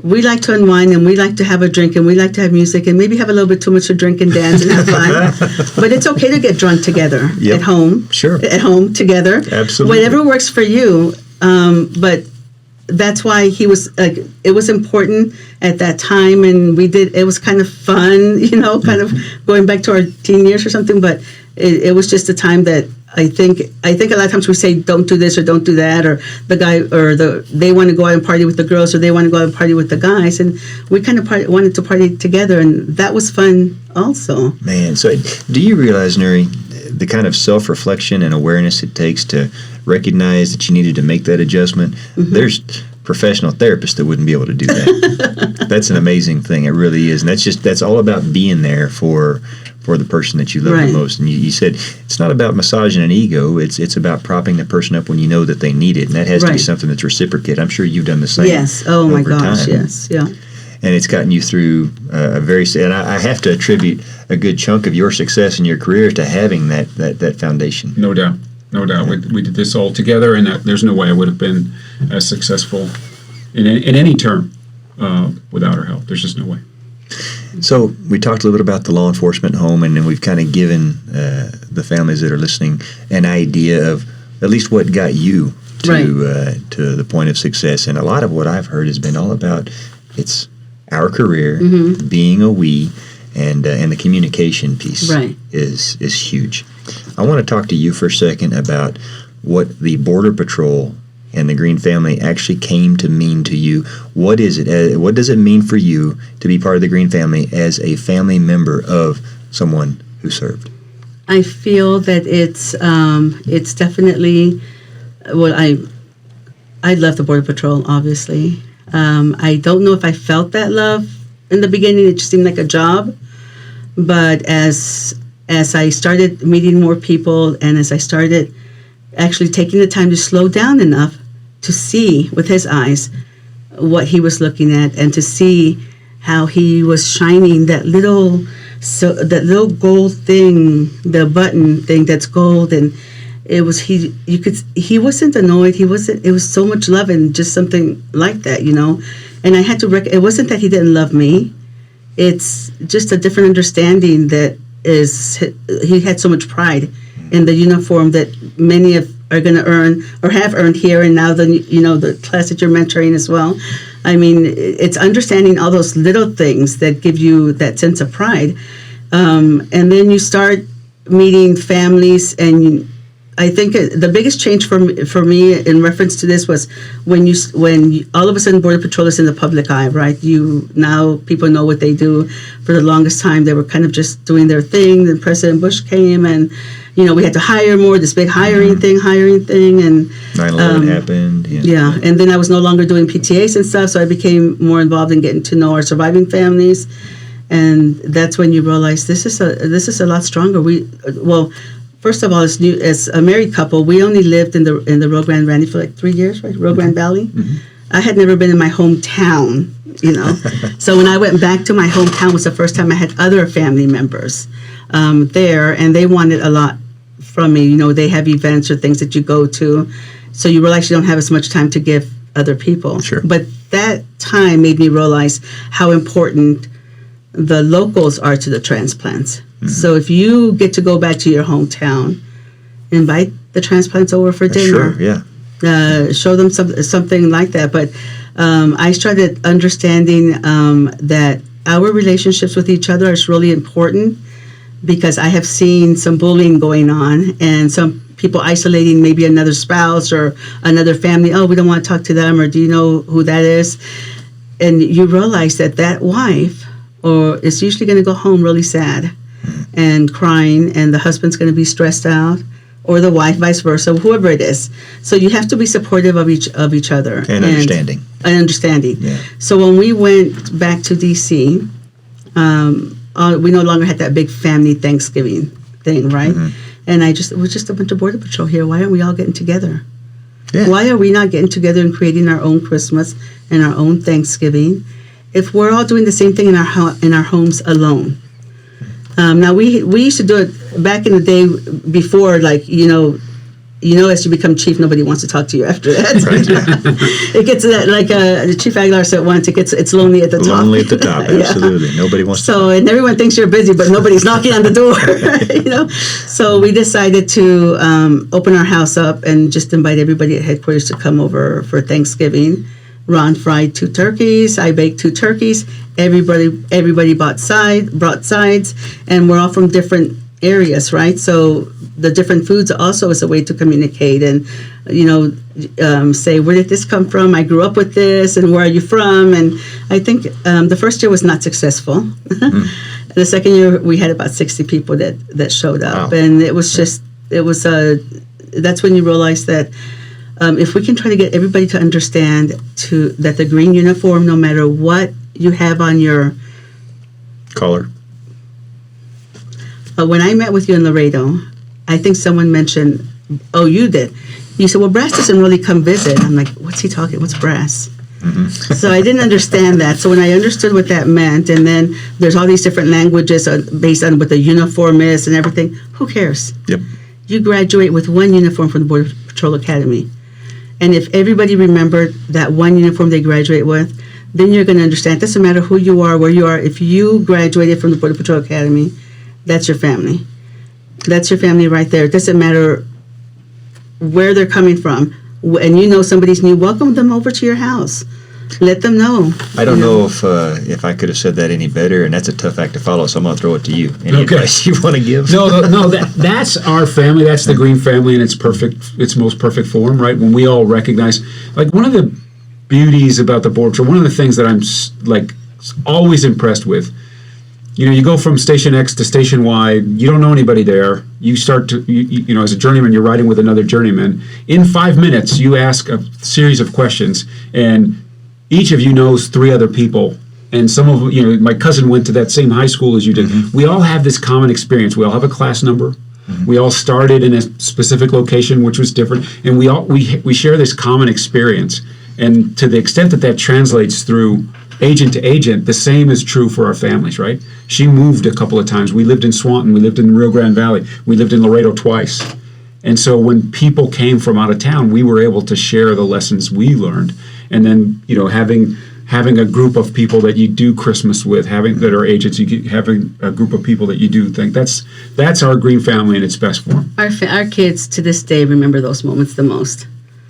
we like to unwind and we like to have a drink and we like to have music and maybe have a little bit too much to drink and dance and have fun. But it's okay to get drunk together at home. Sure. At home together. Absolutely. Whatever works for you. But that's why he was like, it was important at that time, and it was kind of fun, kind of going back to our teen years or something, but it was just a time that I think a lot of times we say don't do this or don't do that, or the guy or they want to go out and party with the girls or they want to go out and party with the guys, and we kind of wanted to party together, and that was fun also. Man, so do you realize, Nuri, the kind of self-reflection and awareness it takes to recognize that you needed to make that adjustment? Mm-hmm. There's professional therapists that wouldn't be able to do that. That's an amazing thing. It really is, and that's all about being there for the person that you love the most. And you said it's not about massaging an ego. It's about propping the person up when you know that they need it, and that has to be something that's reciprocated. I'm sure you've done the same. Yes. Oh my gosh. Time. Yes. Yeah. And it's gotten you through and I have to attribute a good chunk of your success in your career to having that foundation. No doubt. We did this all together, and there's no way I would have been as successful in any term without her help. There's just no way. So we talked a little bit about the law enforcement home, and then we've kind of given the families that are listening an idea of at least what got you to the point of success. And a lot of what I've heard has been all about it's our career, being a we, and the communication piece is huge. I want to talk to you for a second about what the Border Patrol and the Green family actually came to mean to you. What is it? What does it mean for you to be part of the Green family as a family member of someone who served? I feel that it's definitely, well, I love the Border Patrol, obviously. I don't know if I felt that love in the beginning. It just seemed like a job. But as I started meeting more people, and as I started actually taking the time to slow down enough to see with his eyes what he was looking at, and to see how he was shining that little gold thing, the button thing that's gold, and it was he wasn't annoyed. It was so much love and just something like that, And I had to it wasn't that he didn't love me. It's just a different understanding that he had so much pride in the uniform that many are going to earn or have earned here, and now the class that you're mentoring as well. I mean, it's understanding all those little things that give you that sense of pride, and then you start meeting families, and I think the biggest change for me in reference to this was when all of a sudden Border Patrol is in the public eye, right? Now people know what they do. For the longest time, they were kind of just doing their thing. Then President Bush came, and we had to hire more. This big hiring thing, and 9/11 happened. Yeah, and then I was no longer doing PTAs and stuff, so I became more involved in getting to know our surviving families, and that's when you realize this is a lot stronger. First of all, as a married couple, we only lived in the Rio Grande Valley for like 3 years, right? Rio Grande Valley. Mm-hmm. I had never been in my hometown you know. So when I went back to my hometown was the first time I had other family members there, and they wanted a lot from me. You know, they have events or things that you go to, so you realize you don't have as much time to give other people. Sure. But that time made me realize how important the locals are to the transplants. So if you get to go back to your hometown, invite the transplants over for dinner. Sure, yeah. Show them something like that. But I started understanding that our relationships with each other is really important, because I have seen some bullying going on and some people isolating maybe another spouse or another family. Oh, we don't want to talk to them, or do you know who that is? And you realize that wife is usually going to go home really sad and crying, and the husband's going to be stressed out, or the wife, vice versa, whoever it is. So you have to be supportive of each other. And understanding. Yeah. So when we went back to D.C., we no longer had that big family Thanksgiving thing, right? And we're just a bunch of Border Patrol here. Why aren't we all getting together? Yeah. Why are we not getting together and creating our own Christmas and our own Thanksgiving if we're all doing the same thing in our homes alone? Now we used to do it back in the day before, like, you know, as you become chief, nobody wants to talk to you after that. Right. It gets to that, like the Chief Aguilar said once, it's lonely at the top. Lonely at the top, absolutely. Yeah. Nobody wants to talk. And everyone thinks you're busy, but nobody's knocking on the door, you know? So we decided to open our house up and just invite everybody at headquarters to come over for Thanksgiving. Ron fried 2 turkeys. I baked 2 turkeys. Everybody brought sides, and we're all from different areas, right? So the different foods also is a way to communicate and, you know, say, where did this come from? I grew up with this, and where are you from? And I think the first year was not successful. The second year we had about 60 people that showed up, and it was just that's when you realize that if we can try to get everybody to understand that the green uniform, no matter what you have on your collar. When I met with you in Laredo, I think someone mentioned, oh, you did. You said, well, Brass doesn't really come visit. I'm like, what's he talking? What's Brass? So I didn't understand that. So when I understood what that meant, and then there's all these different languages based on what the uniform is and everything, who cares? Yep. You graduate with one uniform from the Border Patrol Academy. And if everybody remembered that one uniform they graduate with, then you're going to understand. It doesn't matter who you are, where you are. If you graduated from the Border Patrol Academy, that's your family. That's your family right there. It doesn't matter where they're coming from. And you know somebody's new, welcome them over to your house. Let them know. I don't know if I could have said that any better, and that's a tough act to follow, so I'm going to throw it to you. Any advice you want to give? No, that's our family. That's the Green family in its most perfect form, right? When we all recognize, like, one of the beauties about the Border Patrol, one of the things that I'm, like, always impressed with, you know, you go from Station X to Station Y, you don't know anybody there. You start to, you know, as a journeyman, you're riding with another journeyman. In 5 minutes, you ask a series of questions, and each of you knows 3 other people. And some of, you know, my cousin went to that same high school as you did. We all have this common experience. We all have a class number. We all started in a specific location, which was different. And we share this common experience. And to the extent that translates through agent to agent, the same is true for our families, right? She moved a couple of times. We lived in Swanton. We lived in the Rio Grande Valley. We lived in Laredo twice. And so when people came from out of town, we were able to share the lessons we learned. And then, you know, having a group of people that you do Christmas with, that are agents, having a group of people that you do think, that's our Green family in its best form. Our kids to this day remember those moments the most.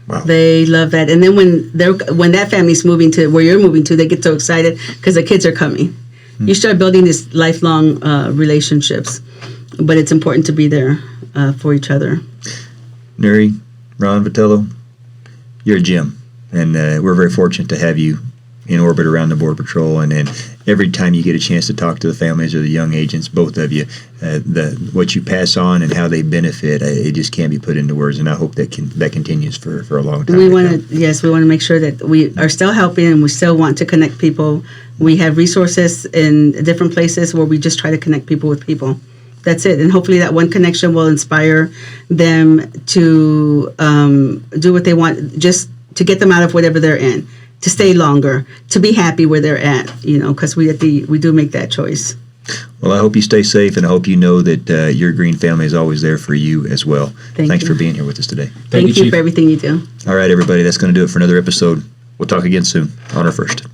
Wow. They love that. And then when that family's moving to where you're moving to, they get so excited because the kids are coming. You start building these lifelong relationships, but it's important to be there for each other. Nuri, Ron Vitello, you're a gem, and we're very fortunate to have you in orbit around the Border Patrol, and then every time you get a chance to talk to the families or the young agents, both of you, what you pass on and how they benefit, it just can't be put into words, and I hope that continues for a long time. We want to make sure that we are still helping, and we still want to connect people. We have resources in different places where we just try to connect people with people. That's it, and hopefully that one connection will inspire them to do what they want, just to get them out of whatever they're in, to stay longer, to be happy where they're at, because we do make that choice. Well, I hope you stay safe, and I hope you know that your Green family is always there for you as well. Thanks you for being here with us today. Thank you Chief. for everything you do. All right, everybody, that's going to do it for another episode. We'll talk again soon on our first.